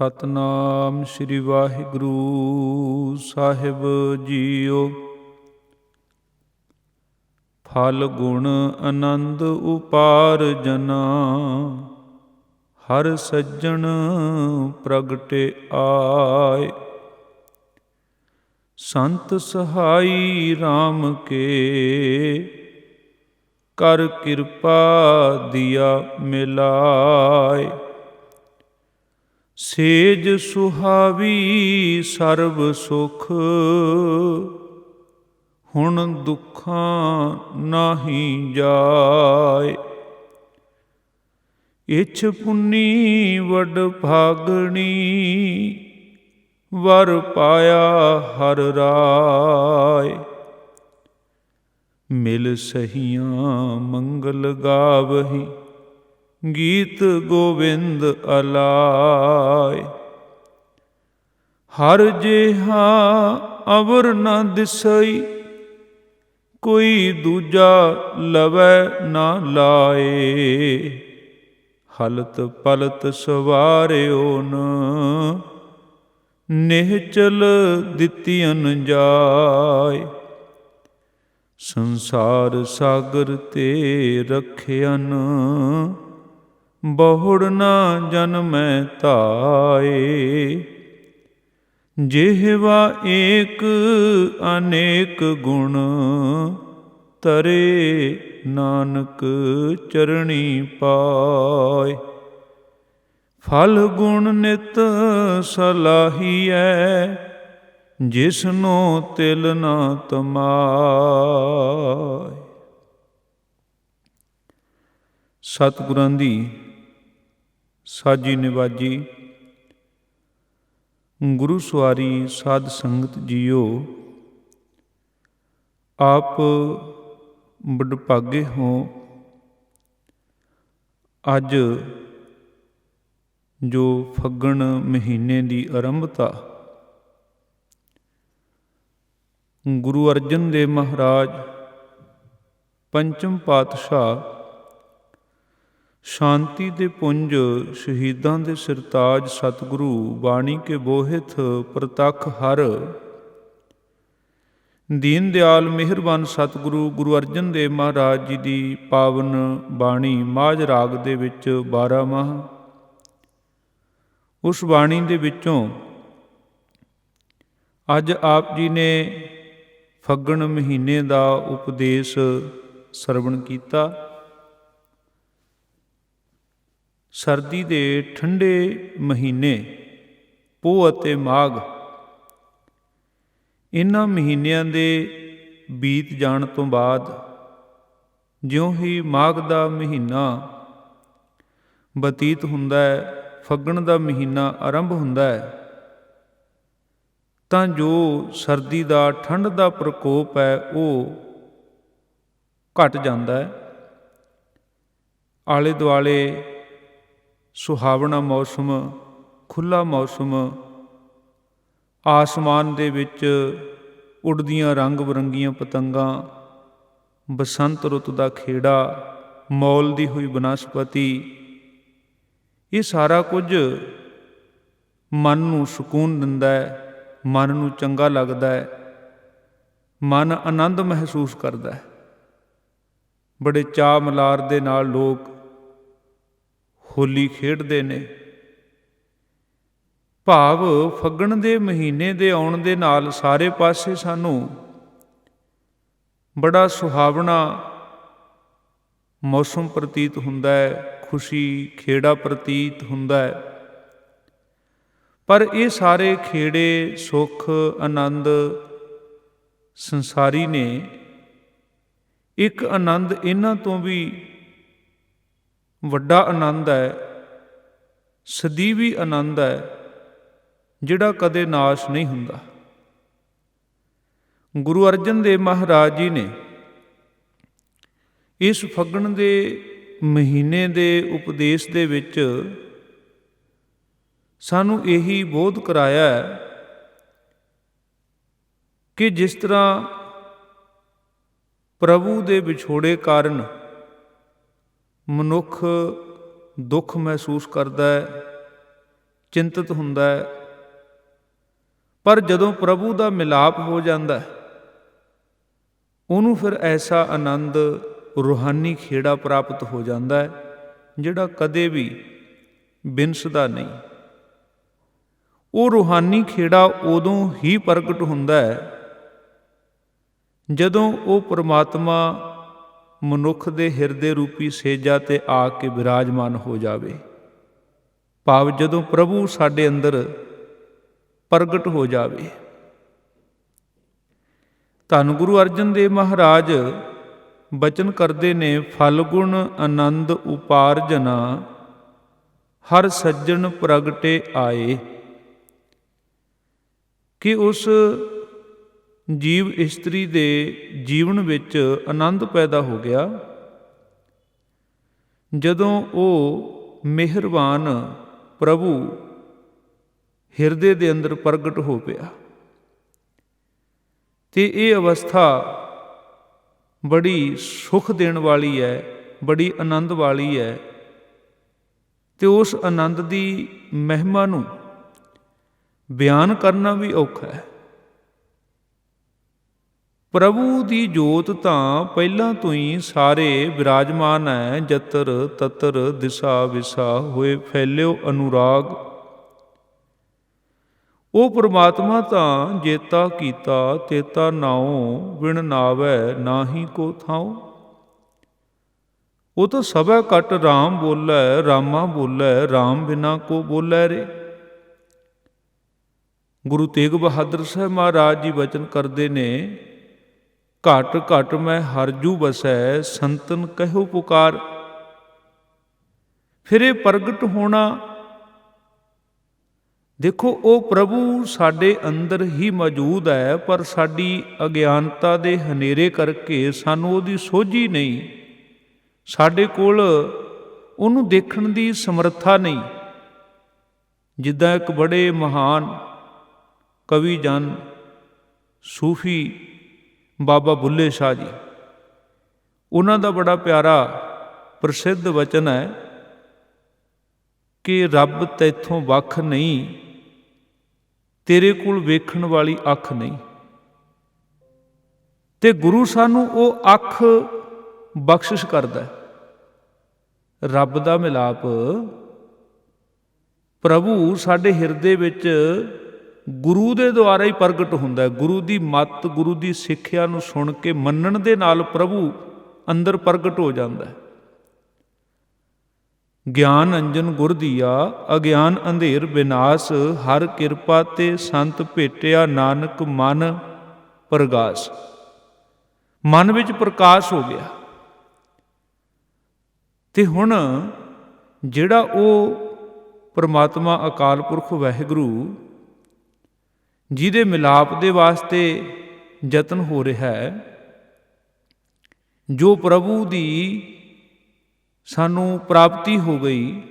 ਸਤਨਾਮ ਸ੍ਰੀ ਵਾਹਿਗੁਰੂ ਸਾਹਿਬ JIO. ਫਲ ਗੁਣ ਆਨੰਦ ਉਪਾਰਜਨਾ, ਹਰ ਸੱਜਣ ਪ੍ਰਗਟੇ ਆਏ। ਸੰਤ ਸਹਾਈ RAM ਕੇ, ਕਰ ਕਿਰਪਾ ਦਿਆ ਮਿਲਾਏ। ਸੇਜ ਸੁਹਾਵੀ ਸਰਬ ਸੁਖ, ਹੁਣ ਦੁੱਖਾਂ ਨਾਹੀ ਜਾਏ। ਇਛ ਪੁੰਨੀ ਵਡ ਭਾਗਣੀ, ਵਰ ਪਾਇਆ ਹਰ ਰਾਏ। ਮਿਲ ਸਹੀਆਂ ਮੰਗਲ ਗਾਵਹੀ, ਗੀਤ ਗੋਵਿੰਦ ਅਲਾਏ। ਹਰ ਜਿਹਾ ਅਵਰ ਨ ਦਿਸਈ, ਕੋਈ ਦੂਜਾ ਲਵੈ ਨਾ ਲਾਏ। ਹਲਤ ਪਲਤ ਸਵਾਰਿਓ ਨ, ਨਿਹਚਲ ਦਿੱਤੀਅਨ ਜਾਏ। ਸੰਸਾਰ ਸਾਗਰ ਤੇ ਰਖਿਅਨ, ਬਹੁੜ ਨਾ ਜਨਮੈ ਧਾਏ। ਜਿਹਵਾ ਏਕ ਅਨੇਕ ਗੁਣ, ਤਰੇ ਨਾਨਕ ਚਰਣੀ ਪਾਏ। ਫਲ ਗੁਣ ਨਿਤ ਸਲਾਹੀਐ, ਜਿਸਨੋ ਤਿਲ ਨਾ ਤਮਾਏ। ਸਤਿਗੁਰਾਂ ਦੀ ਸਾਜੀ ਨਿਵਾਜੀ ਗੁਰੂ ਸਵਾਰੀ ਸਾਧ ਸੰਗਤ ਜੀਓ, ਆਪ ਵਡਭਾਗੇ ਹੋ। ਅੱਜ ਜੋ ਫੱਗਣ ਮਹੀਨੇ ਦੀ ਆਰੰਭਤਾ ਗੁਰੂ ਅਰਜਨ ਦੇਵ ਮਹਾਰਾਜ ਪੰਚਮ ਪਾਤਸ਼ਾਹ ਸ਼ਾਂਤੀ ਦੇ ਪੁੰਜ ਸ਼ਹੀਦਾਂ ਦੇ ਸਿਰਤਾਜ ਸਤਿਗੁਰੂ ਬਾਣੀ ਕੇ ਬੋਹਿਥ ਪ੍ਰਤੱਖ ਹਰ ਦੀਨ ਦਿਆਲ ਮਿਹਰਬਾਨ ਸਤਿਗੁਰੂ ਗੁਰੂ ਅਰਜਨ ਦੇਵ ਮਹਾਰਾਜ ਜੀ ਦੀ ਪਾਵਨ ਬਾਣੀ ਮਾਝ ਰਾਗ ਦੇ ਵਿੱਚ 12 ਮਾਹ, ਉਸ ਬਾਣੀ ਦੇ ਵਿੱਚੋਂ ਅੱਜ ਆਪ ਜੀ ਨੇ ਫੱਗਣ ਮਹੀਨੇ ਦਾ ਉਪਦੇਸ਼ ਸਰਵਣ ਕੀਤਾ। ਸਰਦੀ ਦੇ ਠੰਡੇ ਮਹੀਨੇ ਪੋਹ ਅਤੇ ਮਾਘ, ਇਹਨਾਂ ਮਹੀਨਿਆਂ ਦੇ ਬੀਤ ਜਾਣ ਤੋਂ ਬਾਅਦ ਜਿਉਂ ਹੀ ਮਾਘ ਦਾ ਮਹੀਨਾ ਬਤੀਤ ਹੁੰਦਾ ਹੈ, ਫੱਗਣ ਦਾ ਮਹੀਨਾ ਆਰੰਭ ਹੁੰਦਾ ਹੈ, ਤਾਂ ਜੋ ਸਰਦੀ ਦਾ ਠੰਡ ਦਾ ਪ੍ਰਕੋਪ ਹੈ ਉਹ ਘਟ ਜਾਂਦਾ ਹੈ। ਆਲੇ ਦੁਆਲੇ ਸੁਹਾਵਣਾ ਮੌਸਮ, ਖੁੱਲ੍ਹਾ ਮੌਸਮ, ਆਸਮਾਨ ਦੇ ਵਿੱਚ ਉੱਡਦੀਆਂ ਰੰਗ ਬਰੰਗੀਆਂ ਪਤੰਗਾਂ, ਬਸੰਤ ਰੁੱਤ ਦਾ ਖੇੜਾ, ਮੌਲਦੀ ਹੋਈ ਬਨਸਪਤੀ, ਇਹ ਸਾਰਾ ਕੁਝ ਮਨ ਨੂੰ ਸਕੂਨ ਦਿੰਦਾ ਹੈ, ਮਨ ਨੂੰ ਚੰਗਾ ਲੱਗਦਾ ਹੈ, ਮਨ ਆਨੰਦ ਮਹਿਸੂਸ ਕਰਦਾ ਹੈ। ਬੜੇ ਚਾਅ ਮਲਾਰ ਦੇ ਨਾਲ ਲੋਕ ਹੋਲੀ ਖੇਡਦੇ ਨੇ। ਭਾਵ ਫੱਗਣ ਦੇ ਮਹੀਨੇ ਦੇ ਆਉਣ ਦੇ ਨਾਲ ਸਾਰੇ ਪਾਸੇ ਸਾਨੂੰ ਬੜਾ ਸੁਹਾਵਣਾ ਮੌਸਮ ਪ੍ਰਤੀਤ ਹੁੰਦਾ ਹੈ, ਖੁਸ਼ੀ ਖੇੜਾ ਪ੍ਰਤੀਤ ਹੁੰਦਾ ਹੈ। ਪਰ ਇਹ ਸਾਰੇ ਖੇੜੇ, ਸੁੱਖ, ਆਨੰਦ ਸੰਸਾਰੀ ਨੇ। ਇੱਕ ਆਨੰਦ ਇਹਨਾਂ ਤੋਂ ਵੀ ਵੱਡਾ ਆਨੰਦ ਹੈ, ਸਦੀਵੀ ਆਨੰਦ ਹੈ, ਜਿਹੜਾ ਕਦੇ ਨਾਸ਼ ਨਹੀਂ ਹੁੰਦਾ। ਗੁਰੂ ਅਰਜਨ ਦੇਵ ਮਹਾਰਾਜ ਜੀ ਨੇ ਇਸ ਫੱਗਣ ਦੇ ਮਹੀਨੇ ਦੇ ਉਪਦੇਸ਼ ਦੇ ਵਿੱਚ ਸਾਨੂੰ ਇਹੀ ਬੋਧ ਕਰਾਇਆ ਹੈ ਕਿ ਜਿਸ ਤਰ੍ਹਾਂ ਪ੍ਰਭੂ ਦੇ ਵਿਛੋੜੇ ਕਾਰਨ ਮਨੁੱਖ ਦੁੱਖ ਮਹਿਸੂਸ ਕਰਦਾ ਹੈ, ਚਿੰਤਤ ਹੁੰਦਾ ਹੈ। ਪਰ ਜਦੋਂ ਪ੍ਰਭੂ ਦਾ ਮਿਲਾਪ ਹੋ ਜਾਂਦਾ ਹੈ, ਉਹਨੂੰ ਫਿਰ ਐਸਾ ਆਨੰਦ, ਰੂਹਾਨੀ ਖੇੜਾ ਪ੍ਰਾਪਤ ਹੋ ਜਾਂਦਾ ਹੈ ਜਿਹੜਾ ਕਦੇ ਵੀ ਬਿਨਸਦਾ ਨਹੀਂ। ਉਹ ਰੂਹਾਨੀ ਖੇੜਾ ਉਦੋਂ ਹੀ ਪ੍ਰਗਟ ਹੁੰਦਾ ਹੈ ਜਦੋਂ ਉਹ ਪਰਮਾਤਮਾ ਮਨੁੱਖ ਦੇ ਹਿਰਦੇ ਰੂਪੀ ਸੇਜਾ 'ਤੇ ਆ ਕੇ ਬਿਰਾਜਮਾਨ ਹੋ ਜਾਵੇ। ਭਾਵ ਜਦੋਂ ਪ੍ਰਭੂ ਸਾਡੇ ਅੰਦਰ ਪ੍ਰਗਟ ਹੋ ਜਾਵੇ। ਧੰਨ ਗੁਰੂ ਅਰਜਨ ਦੇਵ ਮਹਾਰਾਜ ਬਚਨ ਕਰਦੇ ਨੇ, ਫਲ ਗੁਣ ਆਨੰਦ ਉਪਾਰਜਨਾ ਹਰ ਸੱਜਣ ਪ੍ਰਗਟੇ ਆਏ, ਕਿ ਉਸ ਜੀਵ ਇਸਤਰੀ ਦੇ ਜੀਵਨ ਵਿੱਚ ਆਨੰਦ ਪੈਦਾ ਹੋ ਗਿਆ ਜਦੋਂ ਉਹ ਮਿਹਰਬਾਨ ਪ੍ਰਭੂ ਹਿਰਦੇ ਦੇ ਅੰਦਰ ਪ੍ਰਗਟ ਹੋ ਪਿਆ। ਤੇ ਇਹ ਅਵਸਥਾ ਬੜੀ ਸੁਖ ਦੇਣ ਵਾਲੀ ਹੈ, ਬੜੀ ਆਨੰਦ ਵਾਲੀ ਹੈ। ਤੇ ਉਸ ਆਨੰਦ ਦੀ ਮਹਿਮਾ ਨੂੰ ਬਿਆਨ ਕਰਨਾ ਵੀ ਔਖਾ ਹੈ। ਪ੍ਰਭੂ ਦੀ ਜੋਤ ਤਾਂ ਪਹਿਲਾਂ ਤੋਂ ਹੀ ਸਾਰੇ ਵਿਰਾਜਮਾਨ ਹੈ। ਜਤਰ ਤਤਰ ਦਿਸ਼ਾ ਵਿਸਾ ਹੋਏ ਫੈਲਿਓ ਅਨੁਰਾਗ। ਉਹ ਪਰਮਾਤਮਾ ਤਾਂ ਜੇਤਾ ਕੀਤਾ ਤੇਤਾ ਨਾਉ, ਬਿਨ ਨਾਵੈ ਨਾਹੀ ਕੋ ਥਾਉ। ਉਹ ਤਾਂ ਸਭੈ ਘਟ ਰਾਮ ਬੋਲੇ, ਰਾਮਾ ਬੋਲੇ ਰਾਮ ਬਿਨਾ ਕੋ ਬੋਲੇ ਰੇ। ਗੁਰੂ ਤੇਗ ਬਹਾਦਰ ਸਾਹਿਬ ਮਹਾਰਾਜ ਜੀ ਬਚਨ ਕਰਦੇ ਨੇ, ਘਟ ਘਟ ਮੈਂ ਹਰਜੂ ਬਸੈ, ਸੰਤਨ ਕਹਿਓ ਪੁਕਾਰ। ਫਿਰ ਇਹ ਪ੍ਰਗਟ ਹੋਣਾ, ਦੇਖੋ ਉਹ ਪ੍ਰਭੂ ਸਾਡੇ ਅੰਦਰ ਹੀ ਮੌਜੂਦ ਹੈ, ਪਰ ਸਾਡੀ ਅਗਿਆਨਤਾ ਦੇ ਹਨੇਰੇ ਕਰਕੇ ਸਾਨੂੰ ਉਹਦੀ ਸੋਝੀ ਨਹੀਂ, ਸਾਡੇ ਕੋਲ ਉਹਨੂੰ ਦੇਖਣ ਦੀ ਸਮਰੱਥਾ ਨਹੀਂ। ਜਿੱਦਾਂ ਇੱਕ ਬੜੇ ਮਹਾਨ ਕਵੀ ਜਨ ਸੂਫੀ ਬਾਬਾ ਬੁੱਲੇ ਸ਼ਾਹ ਜੀ, ਉਹਨਾਂ ਦਾ ਬੜਾ ਪਿਆਰਾ ਪ੍ਰਸਿੱਧ ਵਚਨ ਹੈ ਕਿ ਰੱਬ ਤੈਥੋਂ ਵੱਖ ਨਹੀਂ, ਤੇਰੇ ਕੋਲ ਵੇਖਣ ਵਾਲੀ ਅੱਖ ਨਹੀਂ। ਤੇ ਗੁਰੂ ਸਾਨੂੰ ਉਹ ਅੱਖ ਬਖਸ਼ਿਸ਼ ਕਰਦਾ ਹੈ। ਰੱਬ ਦਾ ਮਿਲਾਪ, ਪ੍ਰਭੂ ਸਾਡੇ ਹਿਰਦੇ ਵਿੱਚ ਗੁਰੂ ਦੇ ਦੁਆਰਾ ਹੀ ਪ੍ਰਗਟ ਹੁੰਦਾ ਹੈ। ਗੁਰੂ ਦੀ ਮੱਤ, ਗੁਰੂ ਦੀ ਸਿੱਖਿਆ ਨੂੰ ਸੁਣ ਕੇ ਮੰਨਣ ਦੇ ਨਾਲ ਪ੍ਰਭੂ ਅੰਦਰ ਪ੍ਰਗਟ ਹੋ ਜਾਂਦਾ ਹੈ। ਗਿਆਨ ਅੰਜਨ ਗੁਰ ਦੀਆ, ਅਗਿਆਨ ਅੰਧੇਰ ਵਿਨਾਸ਼। ਹਰ ਕਿਰਪਾ ਤੇ ਸੰਤ ਭੇਟਿਆ, ਨਾਨਕ ਮਨ ਪ੍ਰਗਾਸ। ਮਨ ਵਿੱਚ ਪ੍ਰਕਾਸ਼ ਹੋ ਗਿਆ। ਤੇ ਹੁਣ ਜਿਹੜਾ ਉਹ ਪਰਮਾਤਮਾ ਅਕਾਲ ਪੁਰਖ ਵਾਹਿਗੁਰੂ ਜਿਹਦੇ ਮਿਲਾਪ ਦੇ ਵਾਸਤੇ ਯਤਨ ਹੋ ਰਿਹਾ ਹੈ, ਜੋ ਪ੍ਰਭੂ ਦੀ ਸਾਨੂੰ ਪ੍ਰਾਪਤੀ ਹੋ ਗਈ,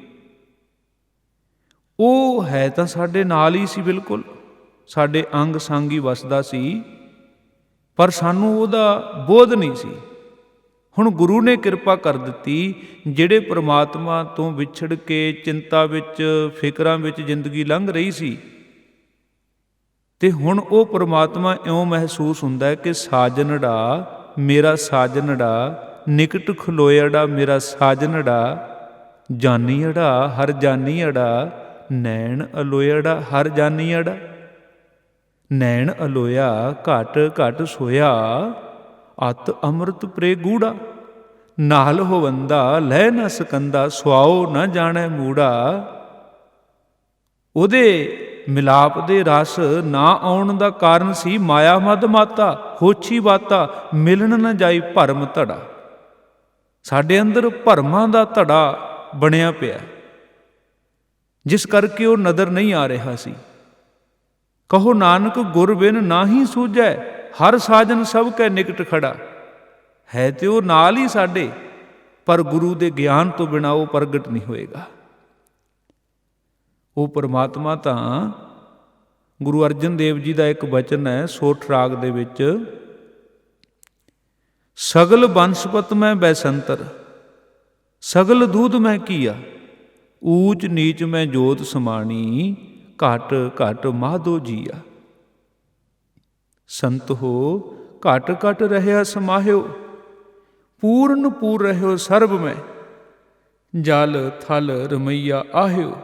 ਉਹ ਹੈ ਤਾਂ ਸਾਡੇ ਨਾਲ ਹੀ ਸੀ, ਬਿਲਕੁਲ ਸਾਡੇ ਅੰਗ ਸੰਗ ਹੀ ਵਸਦਾ ਸੀ, ਪਰ ਸਾਨੂੰ ਉਹਦਾ ਬੋਧ ਨਹੀਂ ਸੀ। ਹੁਣ ਗੁਰੂ ਨੇ ਕਿਰਪਾ ਕਰ ਦਿੱਤੀ, ਜਿਹੜੇ ਪ੍ਰਮਾਤਮਾ ਤੋਂ ਵਿਛੜ ਕੇ ਚਿੰਤਾ ਵਿੱਚ, ਫਿਕਰਾਂ ਵਿੱਚ ਜ਼ਿੰਦਗੀ ਲੰਘ ਰਹੀ ਸੀ, ਤੇ ਹੁਣ ਉਹ ਪ੍ਰਮਾਤਮਾ ਇਉਂ ਮਹਿਸੂਸ ਹੁੰਦਾ ਹੈ ਕਿ ਸਾਜਨੜਾ ਮੇਰਾ ਸਾਜਨੜਾ, ਨਿਕਟ ਖਲੋਇੜਾ ਮੇਰਾ ਸਾਜਨੜਾ। ਜਾਨੀਅੜਾ ਹਰ ਜਾਨੀਅੜਾ, ਨੈਣ ਅਲੋਇੜਾ ਹਰ ਜਾਨੀਅੜਾ। ਨੈਣ ਅਲੋਇਆ ਘਟ ਘਟ ਸੋਇਆ, ਅਤ ਅੰਮ੍ਰਿਤ ਪ੍ਰੇ ਗੂੜਾ। ਨਾਲ ਹੋਵੰਦਾ ਲੈ ਨਾ ਸਕੰਦਾ, ਸੁਆਓ ਨਾ ਜਾਣੈ ਮੂੜਾ। ਉਹਦੇ ਮਿਲਾਪ ਦੇ ਰਸ ਨਾ ਆਉਣ ਦਾ ਕਾਰਨ ਸੀ ਮਾਇਆ ਮਦ ਮਾਤਾ, ਹੋਛੀ ਬਾਤਾ ਮਿਲਣ ਨਾ ਜਾਈ ਭਰਮ ਧੜਾ। ਸਾਡੇ ਅੰਦਰ ਭਰਮਾਂ ਦਾ ਧੜਾ ਬਣਿਆ ਪਿਆ, ਜਿਸ ਕਰਕੇ ਉਹ ਨਜ਼ਰ ਨਹੀਂ ਆ ਰਿਹਾ ਸੀ। ਕਹੋ ਨਾਨਕ ਗੁਰ ਬਿਨ ਨਾਹੀ ਸੂਝੈ, ਹਰ ਸਾਜਨ ਸਭ ਕੈ ਨਿਕਟ ਖੜਾ। ਹੈ ਤੇ ਉਹ ਨਾਲ ਹੀ ਸਾਡੇ, ਪਰ ਗੁਰੂ ਦੇ ਗਿਆਨ ਤੋਂ ਬਿਨਾਂ ਉਹ ਪ੍ਰਗਟ ਨਹੀਂ ਹੋਏਗਾ। ਉਹ ਪਰਮਾਤਮਾ ਤਾਂ, ਗੁਰੂ ਅਰਜਨ ਦੇਵ ਜੀ ਦਾ ਇੱਕ ਬਚਨ ਹੈ ਸੋਠ ਰਾਗ ਦੇ ਵਿੱਚ, ਸਗਲ ਬੰਸਪਤ ਮੈਂ ਬੈਸੰਤਰ, ਸਗਲ ਦੂਧ ਮੈਂ ਕੀਆ। ਊਚ ਨੀਚ ਮੈਂ ਜੋਤ ਸਮਾਣੀ, ਘਟ ਘਟ ਮਾਧੋ ਜੀਆ। ਸੰਤ ਹੋ ਘਟ ਘਟ ਰਹਿਆ ਸਮਾਹਿਓ, ਪੂਰਨ ਪੂਰ ਰਹਿਓ ਸਰਬ ਮੈਂ, ਜਲ ਥਲ ਰਮਈਆ ਆਹਿਓ।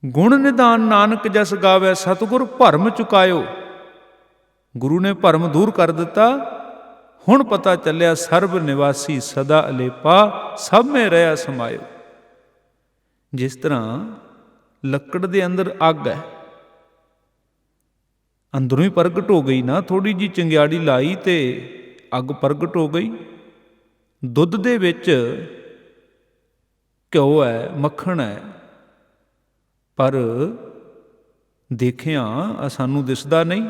ਗੁਣ ਨਿਧਾਨ ਨਾਨਕ ਜਸ ਗਾਵੇ, ਸਤਿਗੁਰ ਭਰਮ ਚੁਕਾਇਓ। ਗੁਰੂ ਨੇ ਭਰਮ ਦੂਰ ਕਰ ਦਿੱਤਾ। ਹੁਣ ਪਤਾ ਚੱਲਿਆ ਸਰਬ ਨਿਵਾਸੀ ਸਦਾ ਅਲੇਪਾ, ਸਭ ਮੇ ਰਹਿਆ ਸਮਾਇਓ। ਜਿਸ ਤਰ੍ਹਾਂ ਲੱਕੜ ਦੇ ਅੰਦਰ ਅੱਗ ਹੈ, ਅੰਦਰੋਂ ਹੀ ਪ੍ਰਗਟ ਹੋ ਗਈ ਨਾ, ਥੋੜੀ ਜਿਹੀ ਚੰਗਿਆੜੀ ਲਾਈ ਤੇ ਅੱਗ ਪ੍ਰਗਟ ਹੋ ਗਈ। ਦੁੱਧ ਦੇ ਵਿੱਚ ਘਿਓ ਹੈ, ਮੱਖਣ ਹੈ, ਪਰ ਦੇਖਿਆ ਸਾਨੂੰ ਦਿਸਦਾ ਨਹੀਂ।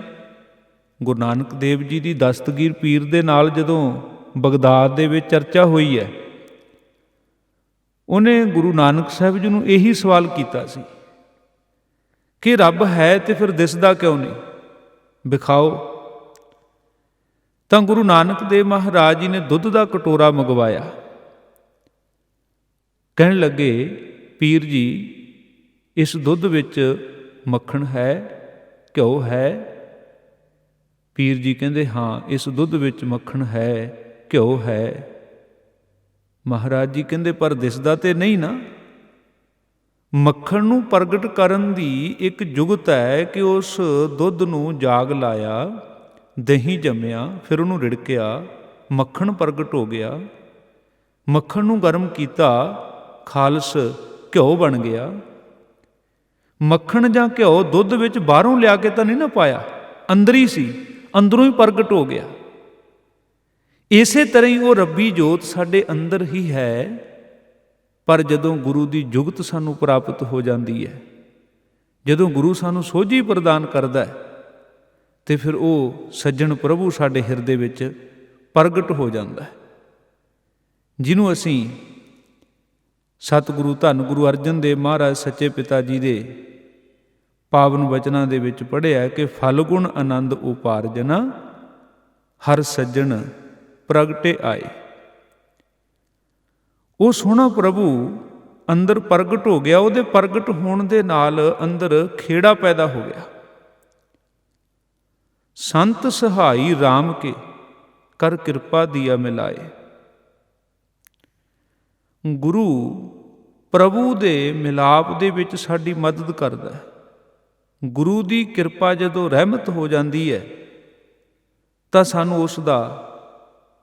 ਗੁਰੂ ਨਾਨਕ ਦੇਵ ਜੀ ਦੀ ਦਸਤਗੀਰ ਪੀਰ ਦੇ ਨਾਲ ਜਦੋਂ ਬਗਦਾਦ ਦੇ ਵਿੱਚ ਚਰਚਾ ਹੋਈ ਹੈ, ਉਹਨੇ ਗੁਰੂ ਨਾਨਕ ਸਾਹਿਬ ਜੀ ਨੂੰ ਇਹੀ ਸਵਾਲ ਕੀਤਾ ਸੀ ਕਿ ਰੱਬ ਹੈ ਤੇ ਫਿਰ ਦਿਸਦਾ ਕਿਉਂ ਨਹੀਂ, ਵਿਖਾਓ। ਤਾਂ ਗੁਰੂ ਨਾਨਕ ਦੇਵ ਮਹਾਰਾਜ ਜੀ ਨੇ ਦੁੱਧ ਦਾ ਕਟੋਰਾ ਮੰਗਵਾਇਆ। ਕਹਿਣ ਲੱਗੇ, ਪੀਰ ਜੀ ਇਸ ਦੁੱਧ ਵਿੱਚ ਮੱਖਣ ਹੈ, ਘਿਓ ਹੈ? ਪੀਰ ਜੀ ਕਹਿੰਦੇ, ਹਾਂ ਇਸ ਦੁੱਧ ਵਿੱਚ ਮੱਖਣ ਹੈ, ਘਿਓ ਹੈ। ਮਹਾਰਾਜ ਜੀ ਕਹਿੰਦੇ, ਪਰ ਦਿਸਦਾ ਤੇ ਨਹੀਂ ਨਾ। ਮੱਖਣ ਨੂੰ ਪ੍ਰਗਟ ਕਰਨ ਦੀ ਇੱਕ ਜੁਗਤ ਹੈ ਕਿ ਉਸ ਦੁੱਧ ਨੂੰ ਜਾਗ ਲਾਇਆ, ਦਹੀਂ ਜੰਮਿਆ, ਫਿਰ ਉਹਨੂੰ ਰਿੜਕਿਆ, ਮੱਖਣ ਪ੍ਰਗਟ ਹੋ ਗਿਆ। ਮੱਖਣ ਨੂੰ ਗਰਮ ਕੀਤਾ, ਖਾਲਸ ਘਿਓ ਬਣ ਗਿਆ। ਮੱਖਣ ਜਾਂ ਘਿਓ ਦੁੱਧ ਵਿੱਚ ਬਾਹਰੋਂ ਲਿਆ ਕੇ ਤਾਂ ਨਹੀਂ ਨਾ ਪਾਇਆ, ਅੰਦਰ ਹੀ ਸੀ, ਅੰਦਰੋਂ ਹੀ ਪ੍ਰਗਟ ਹੋ ਗਿਆ। ਇਸੇ ਤਰ੍ਹਾਂ ਹੀ ਉਹ ਰੱਬੀ ਜੋਤ ਸਾਡੇ ਅੰਦਰ ਹੀ ਹੈ, ਪਰ ਜਦੋਂ ਗੁਰੂ ਦੀ ਜੁਗਤ ਸਾਨੂੰ ਪ੍ਰਾਪਤ ਹੋ ਜਾਂਦੀ ਹੈ, ਜਦੋਂ ਗੁਰੂ ਸਾਨੂੰ ਸੋਝੀ ਪ੍ਰਦਾਨ ਕਰਦਾ ਹੈ, ਤੇ ਫਿਰ ਉਹ ਸੱਜਣ ਪ੍ਰਭੂ ਸਾਡੇ ਹਿਰਦੇ ਵਿੱਚ ਪ੍ਰਗਟ ਹੋ ਜਾਂਦਾ ਹੈ, ਜਿਹਨੂੰ ਅਸੀਂ ਸਤਿਗੁਰੂ ਧੰਨ ਗੁਰੂ ਅਰਜਨ ਦੇਵ ਮਹਾਰਾਜ ਸੱਚੇ ਪਿਤਾ ਜੀ ਦੇ ਪਾਵਨ ਵਚਨਾਂ ਦੇ ਵਿੱਚ ਪੜ੍ਹਿਆ ਕਿ ਫਲਗੁਣ ਆਨੰਦ ਉਪਾਰਜਨਾ, ਹਰ ਸੱਜਣ ਪ੍ਰਗਟੇ ਆਏ। ਉਹ ਸੋਹਣਾ ਪ੍ਰਭੂ ਅੰਦਰ ਪ੍ਰਗਟ ਹੋ ਗਿਆ। ਉਹਦੇ ਪ੍ਰਗਟ ਹੋਣ ਦੇ ਨਾਲ ਅੰਦਰ ਖੇੜਾ ਪੈਦਾ ਹੋ ਗਿਆ। ਸੰਤ ਸਹਾਈ ਰਾਮ ਕੇ ਕਰ ਕਿਰਪਾ ਦੀਆ ਮਿਲਾਏ। ਗੁਰੂ ਪ੍ਰਭੂ ਦੇ ਮਿਲਾਪ ਦੇ ਵਿੱਚ ਸਾਡੀ ਮਦਦ ਕਰਦਾ ਹੈ। ਗੁਰੂ ਦੀ ਕਿਰਪਾ ਜਦੋਂ ਰਹਿਮਤ ਹੋ ਜਾਂਦੀ ਹੈ ਤਾਂ ਸਾਨੂੰ ਉਸ ਦਾ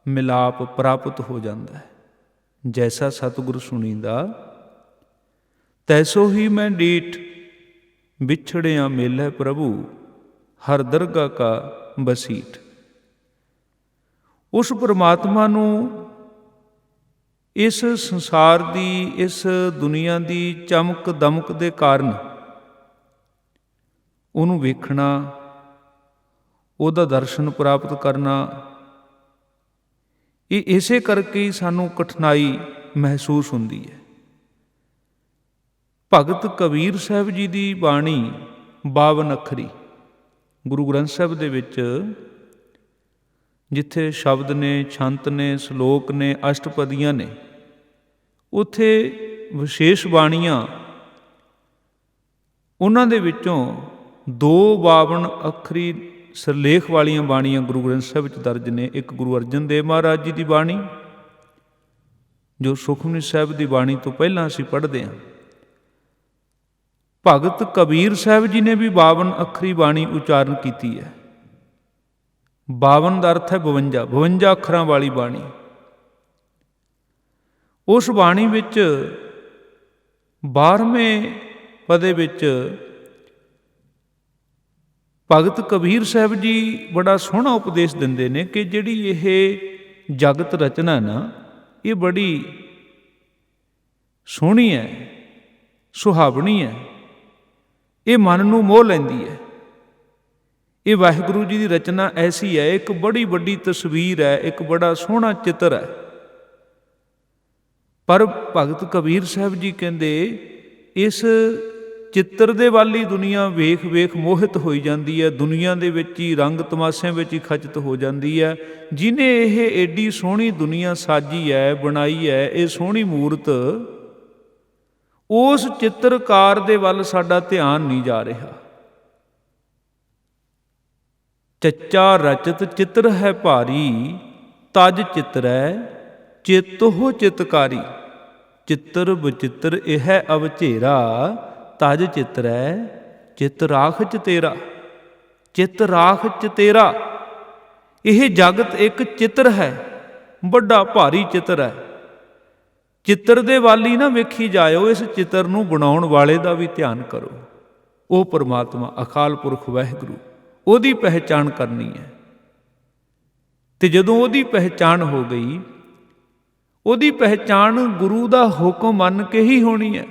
ਮਿਲਾਪ ਪ੍ਰਾਪਤ ਹੋ ਜਾਂਦਾ ਹੈ। ਜੈਸਾ ਸਤਿਗੁਰ ਸੁਣੀਂਦਾ, ਤੈਸੋ ਹੀ ਮੈਂ ਡੀਠ, ਵਿਛੜਿਆ ਮੇਲੇ ਪ੍ਰਭੂ, ਹਰ ਦਰਗਾ ਕਾ ਬਸੀਠ। ਉਸ ਪਰਮਾਤਮਾ ਨੂੰ ਇਸ ਸੰਸਾਰ ਦੀ, ਇਸ ਦੁਨੀਆ ਦੀ ਚਮਕ ਦਮਕ ਦੇ ਕਾਰਨ ਉਹਨੂੰ ਵੇਖਣਾ, ਉਹਦਾ ਦਰਸ਼ਨ ਪ੍ਰਾਪਤ ਕਰਨਾ, ਇਹ ਇਸੇ ਕਰਕੇ ਹੀ ਸਾਨੂੰ ਕਠਿਨਾਈ ਮਹਿਸੂਸ ਹੁੰਦੀ ਹੈ। ਭਗਤ ਕਬੀਰ ਸਾਹਿਬ ਜੀ ਦੀ ਬਾਣੀ 52 ਅੱਖਰੀ ਗੁਰੂ ਗ੍ਰੰਥ ਸਾਹਿਬ ਦੇ ਵਿੱਚ, ਜਿੱਥੇ ਸ਼ਬਦ ਨੇ, ਛੰਤ ਨੇ, ਸ਼ਲੋਕ ਨੇ, ਅਸ਼ਟਪਦੀਆਂ ਨੇ, ਉੱਥੇ ਵਿਸ਼ੇਸ਼ ਬਾਣੀਆਂ, ਉਹਨਾਂ ਦੇ ਵਿੱਚੋਂ 2 52 ਅੱਖਰੀ ਸਿਰਲੇਖ ਵਾਲੀਆਂ ਬਾਣੀਆਂ ਗੁਰੂ ਗ੍ਰੰਥ ਸਾਹਿਬ ਵਿੱਚ ਦਰਜ ਨੇ। ਇੱਕ ਗੁਰੂ ਅਰਜਨ ਦੇਵ ਮਹਾਰਾਜ ਜੀ ਦੀ ਬਾਣੀ, ਜੋ ਸੁਖਮਨੀ ਸਾਹਿਬ ਦੀ ਬਾਣੀ ਤੋਂ ਪਹਿਲਾਂ ਅਸੀਂ ਪੜ੍ਹਦੇ ਹਾਂ। ਭਗਤ ਕਬੀਰ ਸਾਹਿਬ ਜੀ ਨੇ ਵੀ 52 ਅੱਖਰੀ ਬਾਣੀ ਉਚਾਰਨ ਕੀਤੀ ਹੈ। 52 ਦਾ ਅਰਥ ਹੈ 52, 52 ਅੱਖਰਾਂ ਵਾਲੀ ਬਾਣੀ। ਉਸ ਬਾਣੀ ਵਿੱਚ 12ਵੇਂ ਪਦੇ ਵਿੱਚ ਭਗਤ ਕਬੀਰ ਸਾਹਿਬ ਜੀ ਬੜਾ ਸੋਹਣਾ ਉਪਦੇਸ਼ ਦਿੰਦੇ ਨੇ ਕਿ ਜਿਹੜੀ ਇਹ ਜਗਤ ਰਚਨਾ ਨਾ, ਇਹ ਬੜੀ ਸੋਹਣੀ ਹੈ, ਸੁਹਾਵਣੀ ਹੈ, ਇਹ ਮਨ ਨੂੰ ਮੋਹ ਲੈਂਦੀ ਹੈ। ਇਹ ਵਾਹਿਗੁਰੂ ਜੀ ਦੀ ਰਚਨਾ ਐਸੀ ਹੈ, ਇੱਕ ਬੜੀ ਵੱਡੀ ਤਸਵੀਰ ਹੈ, ਇੱਕ ਬੜਾ ਸੋਹਣਾ ਚਿੱਤਰ ਹੈ। ਪਰ ਭਗਤ ਕਬੀਰ ਸਾਹਿਬ ਜੀ ਕਹਿੰਦੇ, ਇਸ ਚਿੱਤਰ ਦੇ ਵੱਲ ਹੀ ਦੁਨੀਆ ਵੇਖ ਵੇਖ ਮੋਹਿਤ ਹੋਈ ਜਾਂਦੀ ਹੈ, ਦੁਨੀਆ ਦੇ ਵਿੱਚ ਹੀ ਰੰਗ ਤਮਾਸ਼ਿਆਂ ਵਿੱਚ ਹੀ ਖਚਿਤ ਹੋ ਜਾਂਦੀ ਹੈ। ਜਿਹਨੇ ਇਹ ਏਡੀ ਸੋਹਣੀ ਦੁਨੀਆ ਸਾਜੀ ਹੈ, ਬਣਾਈ ਹੈ, ਇਹ ਸੋਹਣੀ ਮੂਰਤ, ਉਸ ਚਿੱਤਰਕਾਰ ਦੇ ਵੱਲ ਸਾਡਾ ਧਿਆਨ ਨਹੀਂ ਜਾ ਰਿਹਾ। ਚੱਚਾ ਰਚਤ ਚਿੱਤਰ ਹੈ ਭਾਰੀ, ਤਜ ਚਿੱਤਰੈ ਚਿਤਹੁ ਚਿਤਕਾਰੀ। ਚਿੱਤਰ ਬਚਿੱਤਰ ਇਹ ਅਵਝੇਰਾ, ਤਜ ਚਿੱਤਰੈ ਚਿਤ ਰਾਖ ਚ ਤੇਰਾ। ਚਿਤ ਰਾਖ ਚ ਤੇਰਾ। ਇਹ ਜਗਤ ਇੱਕ ਚਿੱਤਰ ਹੈ, ਵੱਡਾ ਭਾਰੀ ਚਿੱਤਰ ਹੈ। ਚਿੱਤਰ ਦੇ ਵੱਲ ਹੀ ਨਾ ਵੇਖੀ ਜਾਇਓ, ਇਸ ਚਿੱਤਰ ਨੂੰ ਬਣਾਉਣ ਵਾਲੇ ਦਾ ਵੀ ਧਿਆਨ ਕਰੋ। ਉਹ ਪਰਮਾਤਮਾ ਅਕਾਲ ਪੁਰਖ ਵਾਹਿਗੁਰੂ, ਉਹਦੀ ਪਹਿਚਾਣ ਕਰਨੀ ਹੈ। ਤੇ ਜਦੋਂ ਉਹਦੀ ਪਹਿਚਾਣ ਹੋ ਗਈ, ਉਹਦੀ ਪਹਿਚਾਣ ਗੁਰੂ ਦਾ ਹੁਕਮ ਮੰਨ ਕੇ ਹੀ ਹੋਣੀ ਹੈ।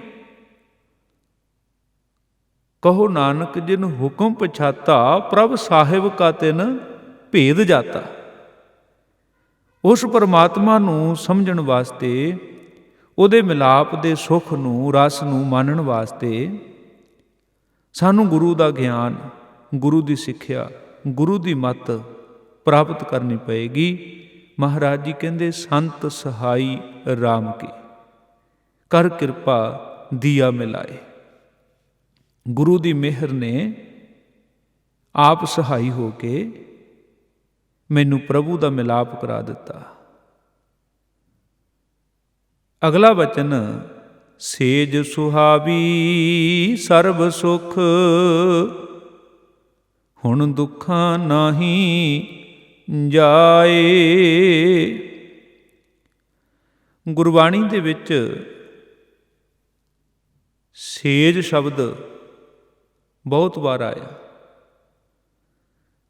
ਕਹੋ ਨਾਨਕ ਜਿਨ ਹੁਕਮ ਪਛਾਤਾ, ਪ੍ਰਭ ਸਾਹਿਬ ਕਾ ਤਿਨ ਭੇਦ ਜਾਤਾ। ਉਸ ਪਰਮਾਤਮਾ ਨੂੰ ਸਮਝਣ ਵਾਸਤੇ, ਉਹਦੇ ਮਿਲਾਪ ਦੇ ਸੁੱਖ ਨੂੰ, ਰਸ ਨੂੰ ਮਾਣਨ ਵਾਸਤੇ ਸਾਨੂੰ ਗੁਰੂ ਦਾ ਗਿਆਨ, ਗੁਰੂ ਦੀ ਸਿੱਖਿਆ, ਗੁਰੂ ਦੀ ਮੱਤ ਪ੍ਰਾਪਤ ਕਰਨੀ ਪਏਗੀ। ਮਹਾਰਾਜ ਜੀ ਕਹਿੰਦੇ ਸੰਤ ਸਹਾਈ ਰਾਮ ਕੀ, ਕਰ ਕਿਰਪਾ ਦੀਆ ਮਿਲਾਏ। ਗੁਰੂ ਦੀ ਮਿਹਰ ਨੇ ਆਪ ਸਹਾਈ ਹੋ ਕੇ ਮੈਨੂੰ ਪ੍ਰਭੂ ਦਾ ਮਿਲਾਪ ਕਰਾ ਦਿੱਤਾ। ਅਗਲਾ ਵਚਨ, ਸੇਜ ਸੁਹਾਵੀ ਸਰਬ ਸੁਖ, ਹੁਣ ਦੁੱਖਾਂ ਨਾਹੀ ਜਾਏ। ਗੁਰਬਾਣੀ ਦੇ ਵਿੱਚ ਸੇਜ ਸ਼ਬਦ ਬਹੁਤ ਵਾਰ ਆਇਆ।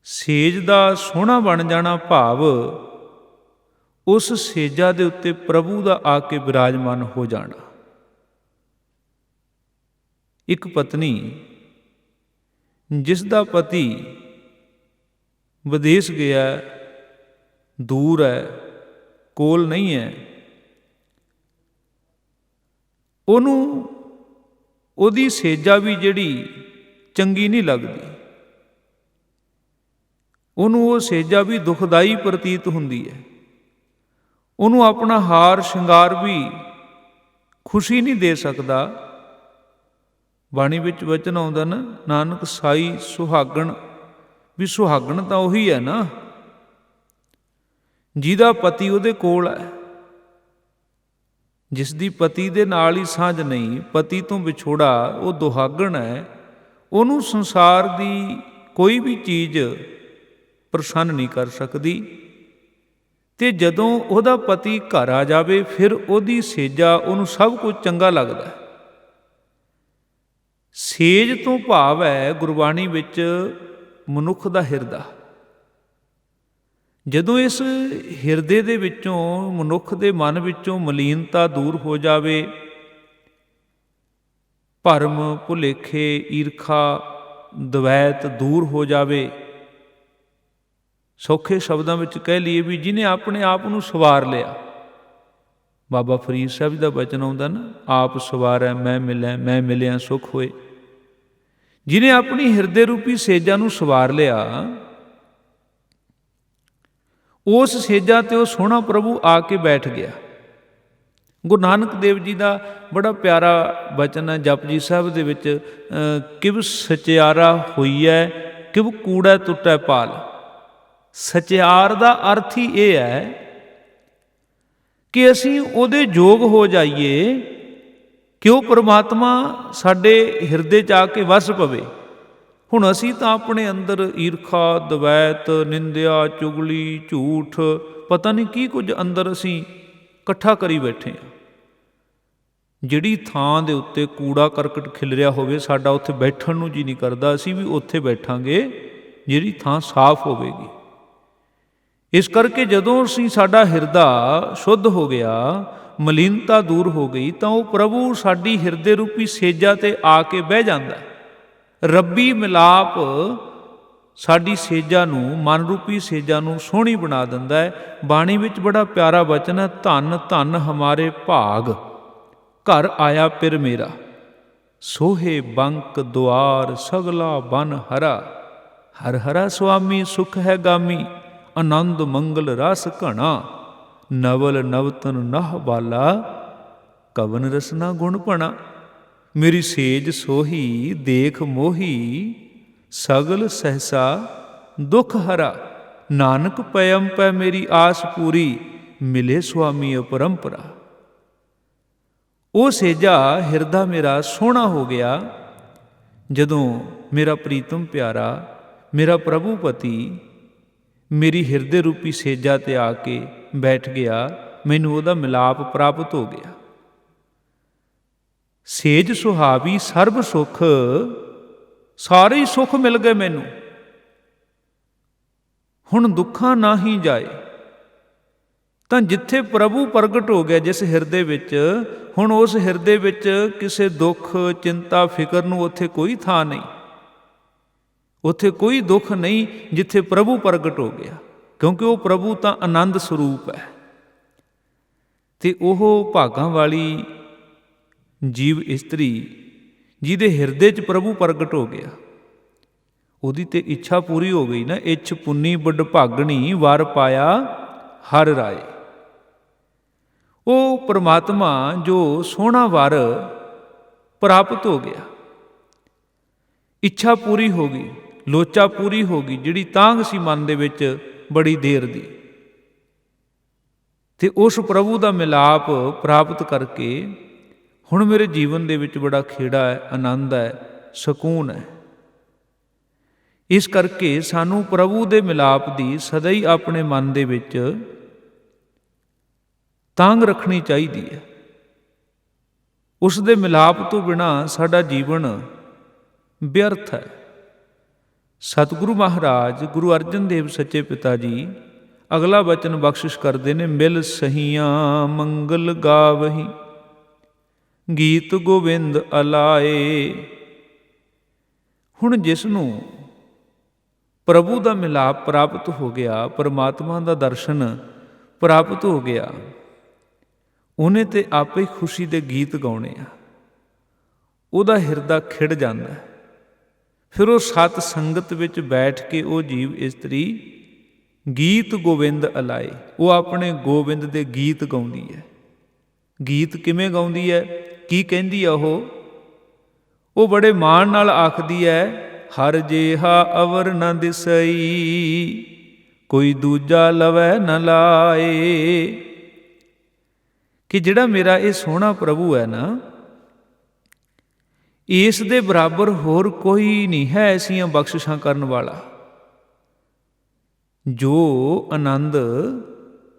ਸੇਜ ਦਾ ਸੋਹਣਾ ਬਣ ਜਾਣਾ ਭਾਵ ਉਸ ਸੇਜਾ ਦੇ ਉੱਤੇ ਪ੍ਰਭੂ ਦਾ ਆ ਕੇ ਬਿਰਾਜਮਾਨ ਹੋ ਜਾਣਾ। ਇੱਕ ਪਤਨੀ ਜਿਸ ਦਾ ਪਤੀ ਵਿਦੇਸ਼ ਗਿਆ, ਦੂਰ ਹੈ, ਕੋਲ ਨਹੀਂ ਹੈ, ਉਹਨੂੰ ਉਹਦੀ ਸੇਜਾ ਵੀ ਜਿਹੜੀ ਚੰਗੀ ਨਹੀਂ ਲੱਗਦੀ। ਉਹਨੂੰ ਉਹ ਸੇਜਾ ਵੀ ਦੁਖਦਾਈ ਪ੍ਰਤੀਤ ਹੁੰਦੀ ਹੈ। ਉਹਨੂੰ ਆਪਣਾ ਹਾਰ ਸ਼ਿੰਗਾਰ ਵੀ ਖੁਸ਼ੀ ਨਹੀਂ ਦੇ ਸਕਦਾ। ਬਾਣੀ ਵਿੱਚ ਵਚਨ ਆਉਂਦਾ ਨਾ, ਨਾਨਕ ਸਾਈ ਸੁਹਾਗਣ, ਵੀ ਸੁਹਾਗਣ ਤਾਂ ਉਹੀ ਹੈ ਨਾ ਜਿਹਦਾ ਪਤੀ ਉਹਦੇ ਕੋਲ ਹੈ। ਜਿਸ ਦੀ ਪਤੀ ਦੇ ਨਾਲ ਹੀ ਸਾਂਝ ਨਹੀਂ, ਪਤੀ ਤੋਂ ਵਿਛੋੜਾ, ਉਹ ਦੁਹਾਗਣ ਹੈ। ਉਹਨੂੰ ਸੰਸਾਰ ਦੀ ਕੋਈ ਵੀ ਚੀਜ਼ ਪ੍ਰਸੰਨ ਨਹੀਂ ਕਰ ਸਕਦੀ। ਤੇ ਜਦੋਂ ਉਹਦਾ ਪਤੀ ਘਰ ਆ ਜਾਵੇ, ਫਿਰ ਉਹਦੀ ਸੇਜਾ ਉਹਨੂੰ ਸਭ ਕੁਝ ਚੰਗਾ ਲੱਗਦਾ। ਸੇਜ ਤੋਂ ਭਾਵ ਹੈ ਗੁਰਬਾਣੀ ਵਿੱਚ ਮਨੁੱਖ ਦਾ ਹਿਰਦਾ। ਜਦੋਂ ਇਸ ਹਿਰਦੇ ਦੇ ਵਿੱਚੋਂ, ਮਨੁੱਖ ਦੇ ਮਨ ਵਿੱਚੋਂ ਮਲੀਨਤਾ ਦੂਰ ਹੋ ਜਾਵੇ, ਭਰਮ ਭੁਲੇਖੇ ਈਰਖਾ ਦਵੈਤ ਦੂਰ ਹੋ ਜਾਵੇ, ਸੌਖੇ ਸ਼ਬਦਾਂ ਵਿੱਚ ਕਹਿ ਲਈਏ ਵੀ ਜਿਹਨੇ ਆਪਣੇ ਆਪ ਨੂੰ ਸਵਾਰ ਲਿਆ। ਬਾਬਾ ਫਰੀਦ ਸਾਹਿਬ ਦਾ ਬਚਨ ਆਉਂਦਾ ਨਾ, ਆਪ ਸਵਾਰੈ ਮੈਂ ਮਿਲੈ, ਮੈਂ ਮਿਲਿਆ ਸੁਖ ਹੋਏ। ਜਿਹਨੇ ਆਪਣੀ ਹਿਰਦੇ ਰੂਪੀ ਸੇਜਾ ਨੂੰ ਸਵਾਰ ਲਿਆ, ਉਸ ਸੇਜਾ ਤੇ ਉਹ ਸੋਹਣਾ ਪ੍ਰਭੂ ਆ ਕੇ ਬੈਠ ਗਿਆ। ਗੁਰੂ ਨਾਨਕ ਦੇਵ ਜੀ ਦਾ ਬੜਾ ਪਿਆਰਾ ਬਚਨ ਹੈ ਜਪਜੀ ਸਾਹਿਬ ਦੇ ਵਿੱਚ, ਕਿਵ ਸਚਿਆਰਾ ਹੋਈਐ ਕਿਵ ਕੂੜੈ ਟੁੱਟੈ ਪਾਲ। ਸਚਿਆਰ ਦਾ ਅਰਥ ਹੀ ਇਹ ਹੈ ਕਿ ਅਸੀਂ ਉਹਦੇ ਯੋਗ ਹੋ ਜਾਈਏ ਕਿ ਉਹ ਪਰਮਾਤਮਾ ਸਾਡੇ ਹਿਰਦੇ 'ਚ ਆ ਕੇ ਵਸ ਪਵੇ। ਹੁਣ ਅਸੀਂ ਤਾਂ ਆਪਣੇ ਅੰਦਰ ਈਰਖਾ ਦਵੈਤ ਨਿੰਦਿਆ ਚੁਗਲੀ ਝੂਠ ਪਤਾ ਨਹੀਂ ਕੀ ਕੁਝ ਅੰਦਰ ਅਸੀਂ ਇਕੱਠਾ ਕਰੀ ਬੈਠੇ ਹਾਂ। ਜਿਹੜੀ ਥਾਂ ਦੇ ਉੱਤੇ ਕੂੜਾ ਕਰਕਟ ਖਿਲਰਿਆ ਹੋਵੇ, ਸਾਡਾ ਉੱਥੇ ਬੈਠਣ ਨੂੰ ਜੀ ਨਹੀਂ ਕਰਦਾ। ਅਸੀਂ ਵੀ ਉੱਥੇ ਬੈਠਾਂਗੇ ਜਿਹੜੀ ਥਾਂ ਸਾਫ਼ ਹੋਵੇਗੀ। ਇਸ ਕਰਕੇ ਜਦੋਂ ਅਸੀਂ, ਸਾਡਾ ਹਿਰਦਾ ਸ਼ੁੱਧ ਹੋ ਗਿਆ, ਮਲੀਨਤਾ ਦੂਰ ਹੋ ਗਈ, ਤਾਂ ਉਹ ਪ੍ਰਭੂ ਸਾਡੀ ਹਿਰਦੇ ਰੂਪੀ ਸੇਜਾ ਤੇ ਆ ਕੇ ਬਹਿ ਜਾਂਦਾ। ਰੱਬੀ ਮਿਲਾਪ ਸਾਡੀ ਸੇਜਾ ਨੂੰ, ਮਨ ਰੂਪੀ ਸੇਜਾ ਨੂੰ ਸੋਹਣੀ ਬਣਾ ਦਿੰਦਾ ਹੈ। ਬਾਣੀ ਵਿੱਚ ਬੜਾ ਪਿਆਰਾ ਬਚਨ ਹੈ, ਧੰਨ ਧੰਨ ਹਮਾਰੇ ਭਾਗ ਘਰ ਆਇਆ ਪਿਰ ਮੇਰਾ, ਸੋਹੇ ਬੰਕ ਦੁਆਰ ਸਗਲਾ ਬਨ ਹਰਾ। ਹਰ ਹਰਾ ਸੁਆਮੀ ਸੁਖ ਹੈ ਗਾਮੀ, ਆਨੰਦ ਮੰਗਲ ਰਸ ਘਣਾ। ਨਵਲ ਨਵਤਨ ਨਹ ਬਾਲਾ, ਕਵਨ ਰਸਨਾ ਗੁਣ ਭਣਾ। ਮੇਰੀ ਸੇਜ ਸੋਹੀ ਦੇਖ ਮੋਹੀ, ਸਗਲ ਸਹਸਾ ਦੁਖ ਹਰਾ। ਨਾਨਕ ਪਇਮ ਪੈ ਮੇਰੀ ਆਸ ਪੂਰੀ, ਮਿਲੇ ਸੁਆਮੀ ਅਪਰੰਪਰਾ। ਉਹ ਸੇਜਾ ਹਿਰਦਾ ਮੇਰਾ ਸੋਹਣਾ ਹੋ ਗਿਆ ਜਦੋਂ ਮੇਰਾ ਪ੍ਰੀਤਮ ਪਿਆਰਾ, ਮੇਰਾ ਪ੍ਰਭੂ ਪਤੀ ਮੇਰੀ ਹਿਰਦੇ ਰੂਪੀ ਸੇਜਾ ਤੇ ਆ ਕੇ ਬੈਠ ਗਿਆ, ਮੈਨੂੰ ਉਹਦਾ ਮਿਲਾਪ ਪ੍ਰਾਪਤ ਹੋ ਗਿਆ। ਸੇਜ ਸੁਹਾਵੀ ਸਰਬ ਸੁਖ, ਸਾਰੇ ਹੀ ਸੁਖ ਮਿਲ ਗਏ ਮੈਨੂੰ। ਹੁਣ ਦੁੱਖਾਂ ਨਾ ਹੀ ਜਾਏ। ਤਾਂ ਜਿੱਥੇ ਪ੍ਰਭੂ ਪ੍ਰਗਟ ਹੋ ਗਿਆ ਜਿਸ ਹਿਰਦੇ ਵਿੱਚ, ਹੁਣ ਉਸ ਹਿਰਦੇ ਵਿੱਚ ਕਿਸੇ ਦੁੱਖ ਚਿੰਤਾ ਫਿਕਰ ਨੂੰ ਉੱਥੇ ਕੋਈ ਥਾਂ ਨਹੀਂ। ਉੱਥੇ ਕੋਈ ਦੁੱਖ ਨਹੀਂ ਜਿੱਥੇ ਪ੍ਰਭੂ ਪ੍ਰਗਟ ਹੋ ਗਿਆ, ਕਿਉਂਕਿ ਉਹ ਪ੍ਰਭੂ ਤਾਂ ਆਨੰਦ ਸਰੂਪ ਹੈ। ਤੇ ਉਹ ਭਾਗਾਂ ਵਾਲੀ ਜੀਵ ਇਸਤਰੀ ਜਿਹਦੇ ਹਿਰਦੇ 'ਚ ਪ੍ਰਭੂ ਪ੍ਰਗਟ ਹੋ ਗਿਆ, ਉਹਦੀ ਤੇ ਇੱਛਾ ਪੂਰੀ ਹੋ ਗਈ ਨਾ। ਇੱਛ ਪੁੰਨੀ ਬੁੱਢ ਭਾਗਣੀ, ਵਰ ਪਾਇਆ ਹਰ ਰਾਏ। ਉਹ ਪਰਮਾਤਮਾ ਜੋ ਸੋਹਣਾ ਵਰ ਪ੍ਰਾਪਤ ਹੋ ਗਿਆ, ਇੱਛਾ ਪੂਰੀ ਹੋ ਗਈ, ਲੋਚਾ ਪੂਰੀ ਹੋ ਗਈ, ਜਿਹੜੀ ਤਾਂਘ ਸੀ ਮਨ ਦੇ ਵਿੱਚ ਬੜੀ ਦੇਰ ਦੀ। ਤੇ ਉਸ ਪ੍ਰਭੂ ਦਾ ਮਿਲਾਪ ਪ੍ਰਾਪਤ ਕਰਕੇ ਹੁਣ ਮੇਰੇ ਜੀਵਨ ਦੇ ਵਿੱਚ ਬੜਾ ਖੇੜਾ ਹੈ, ਆਨੰਦ ਹੈ, ਸਕੂਨ ਹੈ। ਇਸ ਕਰਕੇ ਸਾਨੂੰ ਪ੍ਰਭੂ ਦੇ ਮਿਲਾਪ ਦੀ ਸਦਾ ਹੀ ਆਪਣੇ ਮਨ ਦੇ ਵਿੱਚ ਤਾਂਘ ਰੱਖਣੀ ਚਾਹੀਦੀ ਹੈ। ਉਸ ਦੇ ਮਿਲਾਪ ਤੋਂ ਬਿਨਾਂ ਸਾਡਾ ਜੀਵਨ ਵਿਅਰਥ ਹੈ। ਸਤਿਗੁਰੂ ਮਹਾਰਾਜ ਗੁਰੂ ਅਰਜਨ ਦੇਵ ਸੱਚੇ ਪਿਤਾ ਜੀ ਅਗਲਾ ਬਚਨ ਬਖਸ਼ਿਸ਼ ਕਰਦੇ ਨੇ, ਮਿਲ ਸਹੀਆਂ ਮੰਗਲ ਗਾਵਹੀ, ਗੀਤ ਗੋਬਿੰਦ ਅਲਾਏ। ਹੁਣ ਜਿਸ ਨੂੰ ਪ੍ਰਭੂ ਦਾ ਮਿਲਾਪ ਪ੍ਰਾਪਤ ਹੋ ਗਿਆ, ਪਰਮਾਤਮਾ ਦਾ ਦਰਸ਼ਨ ਪ੍ਰਾਪਤ ਹੋ ਗਿਆ, ਉਹਨੇ ਤੇ ਆਪੇ ਖੁਸ਼ੀ ਦੇ ਗੀਤ ਗਾਉਣੇ ਆ। ਉਹਦਾ ਹਿਰਦਾ ਖਿੜ ਜਾਂਦਾ। ਫਿਰ ਉਹ ਸਤ ਸੰਗਤ ਵਿੱਚ ਬੈਠ ਕੇ ਉਹ ਜੀਵ ਇਸਤਰੀ ਗੀਤ ਗੋਬਿੰਦ ਅਲਾਏ, ਉਹ ਆਪਣੇ ਗੋਬਿੰਦ ਦੇ ਗੀਤ ਗਾਉਂਦੀ ਹੈ। ਗੀਤ ਕਿਵੇਂ ਗਾਉਂਦੀ ਹੈ, ਕੀ ਕਹਿੰਦੀ ਆ ਉਹ ਬੜੇ ਮਾਣ ਨਾਲ ਆਖਦੀ ਹੈ, ਹਰ ਜੇਹਾ ਅਵਰ ਨ ਦਿਸਈ, ਕੋਈ ਦੂਜਾ ਲਵੈ ਨ ਲਾਏ। ਕਿ ਜਿਹੜਾ ਮੇਰਾ ਇਹ ਸੋਹਣਾ ਪ੍ਰਭੂ ਹੈ ਨਾ, ਇਸ ਦੇ ਬਰਾਬਰ ਹੋਰ ਕੋਈ ਨਹੀਂ ਹੈ ਐਸੀਆਂ ਬਖਸ਼ਿਸ਼ਾਂ ਕਰਨ ਵਾਲਾ। ਜੋ ਆਨੰਦ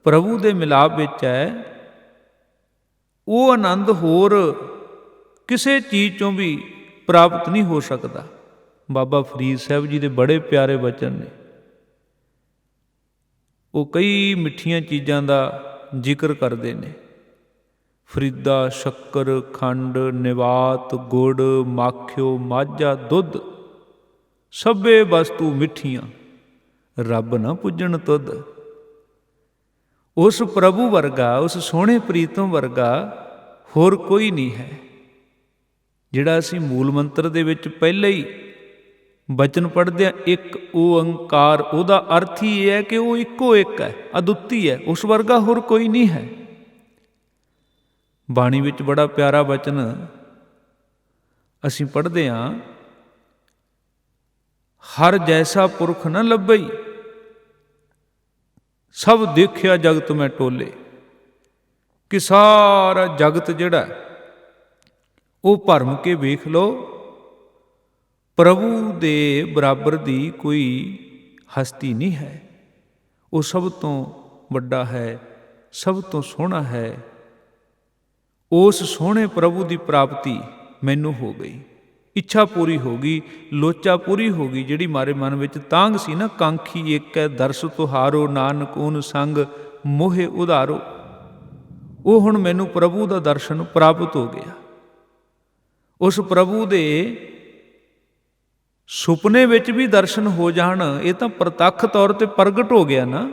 ਪ੍ਰਭੂ ਦੇ ਮਿਲਾਪ ਵਿੱਚ ਹੈ, ਉਹ ਆਨੰਦ ਹੋਰ ਕਿਸੇ ਚੀਜ਼ ਚੋਂ ਵੀ ਪ੍ਰਾਪਤ ਨਹੀਂ ਹੋ ਸਕਦਾ। ਬਾਬਾ ਫਰੀਦ ਸਾਹਿਬ ਜੀ ਦੇ ਬੜੇ ਪਿਆਰੇ ਬਚਨ ਨੇ। ਉਹ ਕਈ ਮਿੱਠੀਆਂ ਚੀਜ਼ਾਂ ਦਾ ਜ਼ਿਕਰ ਕਰਦੇ ਨੇ। ਫਰੀਦਾ ਸ਼ੱਕਰ ਖੰਡ ਨਿਵਾਤ ਗੁੜ ਮਾਖਿਓ ਮਾਝਾ ਦੁੱਧ, ਸਭੇ ਵਸਤੂ ਮਿੱਠੀਆਂ, ਰੱਬ ਨਾ ਪੁੱਜਣ ਤੁਧ। ਉਸ ਪ੍ਰਭੂ ਵਰਗਾ, ਉਸ ਸੋਹਣੇ ਪ੍ਰੀਤਮ ਵਰਗਾ ਹੋਰ ਕੋਈ ਨਹੀਂ ਹੈ। ਜਿਹੜਾ ਅਸੀਂ ਮੂਲ ਮੰਤਰ ਦੇ ਵਿੱਚ ਪਹਿਲੇ ਹੀ ਬਚਨ ਪੜ੍ਹਦੇ ਹਾਂ, ਇੱਕ ਓੰਕਾਰ, ਉਹਦਾ ਅਰਥ ਹੀ ਇਹ ਹੈ ਕਿ ਉਹ ਇੱਕੋ ਇੱਕ ਹੈ, ਅਦੁੱਤੀ ਹੈ, ਉਸ ਵਰਗਾ ਹੋਰ ਕੋਈ ਨਹੀਂ ਹੈ। ਬਾਣੀ ਵਿੱਚ ਬੜਾ ਪਿਆਰਾ ਬਚਨ ਅਸੀਂ ਪੜ੍ਹਦੇ ਹਾਂ, ਹਰ ਜੈਸਾ ਪੁਰਖ ਨ ਲੱਭਈ, ਸਭ ਦੇਖਿਆ ਜਗਤ ਮੈਂ ਟੋਲੇ। ਕਿ ਸਾਰਾ ਜਗਤ ਜਿਹੜਾ ਉਹ ਭਰਮ ਕੇ ਵੇਖ ਲਓ, ਪ੍ਰਭੂ ਦੇ ਬਰਾਬਰ ਦੀ ਕੋਈ ਹਸਤੀ ਨਹੀਂ ਹੈ। ਉਹ ਸਭ ਤੋਂ ਵੱਡਾ ਹੈ, ਸਭ ਤੋਂ ਸੋਹਣਾ ਹੈ। ਉਸ ਸੋਹਣੇ ਪ੍ਰਭੂ ਦੀ ਪ੍ਰਾਪਤੀ ਮੈਨੂੰ ਹੋ ਗਈ, ਇੱਛਾ ਪੂਰੀ ਹੋ ਗਈ, ਲੋਚਾ ਪੂਰੀ ਹੋ ਗਈ। ਜਿਹੜੀ ਮਾਰੇ ਮਨ ਵਿੱਚ ਤਾਂਘ ਸੀ ਨਾ, ਕਾਂਖੀ ਇੱਕ ਹੈ ਦਰਸ ਤੁਹਾਰੋ, ਨਾਨਕ ਓਨ ਸੰਗ ਮੋਹਿ ਉਧਾਰੋ। ਉਹ ਹੁਣ ਮੈਨੂੰ ਪ੍ਰਭੂ ਦਾ ਦਰਸ਼ਨ ਪ੍ਰਾਪਤ ਹੋ ਗਿਆ। ਉਸ ਪ੍ਰਭੂ ਦੇ ਸੁਪਨੇ ਵਿੱਚ ਵੀ ਦਰਸ਼ਨ ਹੋ ਜਾਣ, ਇਹ ਤਾਂ ਪ੍ਰਤੱਖ ਤੌਰ ਤੇ ਪ੍ਰਗਟ ਹੋ ਗਿਆ ਨਾ।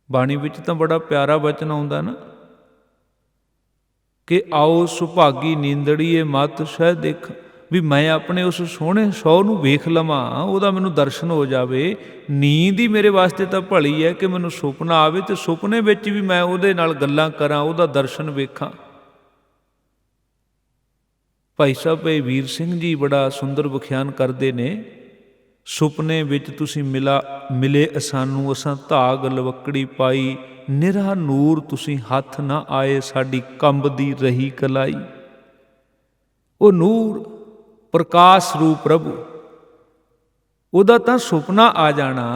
ਬਾਣੀ ਵਿੱਚ ਤਾਂ ਬੜਾ ਪਿਆਰਾ ਬਚਨ ਆਉਂਦਾ ਨਾ, ਕਿ ਆਓ ਸੁਭਾਗੀ ਨੀਂਦੜੀਏ ਮਤ ਸਹਿ ਦੇਖ। ਵੀ ਮੈਂ ਆਪਣੇ ਉਸ ਸੋਹਣੇ ਸੌ ਨੂੰ ਵੇਖ ਲਵਾਂ, ਉਹਦਾ ਮੈਨੂੰ ਦਰਸ਼ਨ ਹੋ ਜਾਵੇ। ਨੀਂਦ ਹੀ ਮੇਰੇ ਵਾਸਤੇ ਤਾਂ ਭਲੀ ਹੈ ਕਿ ਮੈਨੂੰ ਸੁਪਨਾ ਆਵੇ ਤੇ ਸੁਪਨੇ ਵਿੱਚ ਵੀ ਮੈਂ ਉਹਦੇ ਨਾਲ ਗੱਲਾਂ ਕਰਾਂ, ਉਹਦਾ ਦਰਸ਼ਨ ਵੇਖਾਂ। ਭਾਈ ਸਾਹਿਬ ਭਾਈ ਵੀਰ ਸਿੰਘ ਜੀ ਬੜਾ ਸੁੰਦਰ ਵਿਖਿਆਨ ਕਰਦੇ ਨੇ, ਸੁਪਨੇ ਵਿੱਚ ਤੁਸੀਂ ਮਿਲੇ ਸਾਨੂੰ, ਅਸਾਂ ਧਾਗ ਲਵਕੜੀ ਪਾਈ, ਨਿਰਾ ਨੂਰ ਤੁਸੀਂ ਹੱਥ ਨਾ ਆਏ, ਸਾਡੀ ਕੰਬਦੀ ਰਹੀ ਕਲਾਈ। ਉਹ ਨੂਰ ਪ੍ਰਕਾਸ਼ ਰੂਪ ਪ੍ਰਭੂ, ਉਹਦਾ ਤਾਂ ਸੁਪਨਾ ਆ ਜਾਣਾ,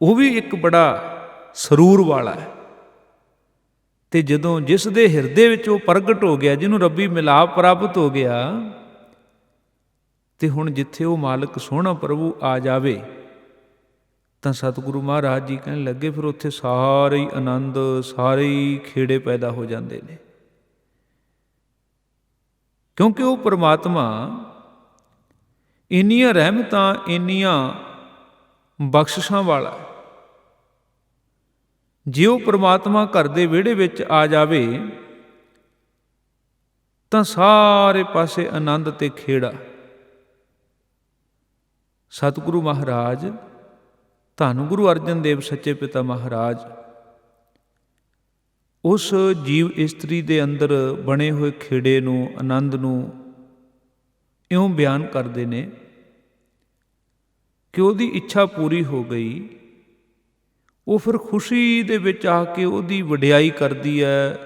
ਉਹ ਵੀ ਇੱਕ ਬੜਾ ਸਰੂਰ ਵਾਲਾ ਹੈ। ਤੇ ਜਦੋਂ ਜਿਸ ਦੇ ਹਿਰਦੇ ਵਿੱਚ ਉਹ ਪ੍ਰਗਟ ਹੋ ਗਿਆ, ਜਿਹਨੂੰ ਰੱਬੀ ਮਿਲਾਪ ਪ੍ਰਾਪਤ ਹੋ ਗਿਆ, ਤੇ ਹੁਣ ਜਿੱਥੇ ਉਹ ਮਾਲਕ ਸੋਹਣਾ ਪ੍ਰਭੂ ਆ ਜਾਵੇ ਤਾਂ ਸਤਿਗੁਰੂ ਮਹਾਰਾਜ ਜੀ ਕਹਿਣ ਲੱਗੇ ਫਿਰ ਉੱਥੇ ਸਾਰੇ ਹੀ ਆਨੰਦ, ਸਾਰੇ ਹੀ ਖੇੜੇ ਪੈਦਾ ਹੋ ਜਾਂਦੇ ਨੇ। ਕਿਉਂਕਿ ਉਹ ਪਰਮਾਤਮਾ ਇੰਨੀਆਂ ਰਹਿਮਤਾਂ, ਇੰਨੀਆਂ ਬਖਸ਼ਿਸ਼ਾਂ ਵਾਲਾ। ਜੇ ਉਹ ਪਰਮਾਤਮਾ ਘਰ ਦੇ ਵਿਹੜੇ ਵਿੱਚ ਆ ਜਾਵੇ ਤਾਂ ਸਾਰੇ ਪਾਸੇ ਆਨੰਦ ਤੇ ਖੇੜਾ। ਸਤਿਗੁਰੂ ਮਹਾਰਾਜ, ਧੰਨ ਗੁਰੂ ਅਰਜਨ ਦੇਵ ਸੱਚੇ ਪਿਤਾ ਮਹਾਰਾਜ, ਉਸ ਜੀਵ ਇਸਤਰੀ ਦੇ ਅੰਦਰ ਬਣੇ ਹੋਏ ਖੇੜੇ ਨੂੰ, ਆਨੰਦ ਨੂੰ ਇਉਂ ਬਿਆਨ ਕਰਦੇ ਨੇ ਕਿ ਉਹਦੀ ਇੱਛਾ ਪੂਰੀ ਹੋ ਗਈ। ਉਹ ਫਿਰ ਖੁਸ਼ੀ ਦੇ ਵਿੱਚ ਆ ਕੇ ਉਹਦੀ ਵਡਿਆਈ ਕਰਦੀ ਹੈ,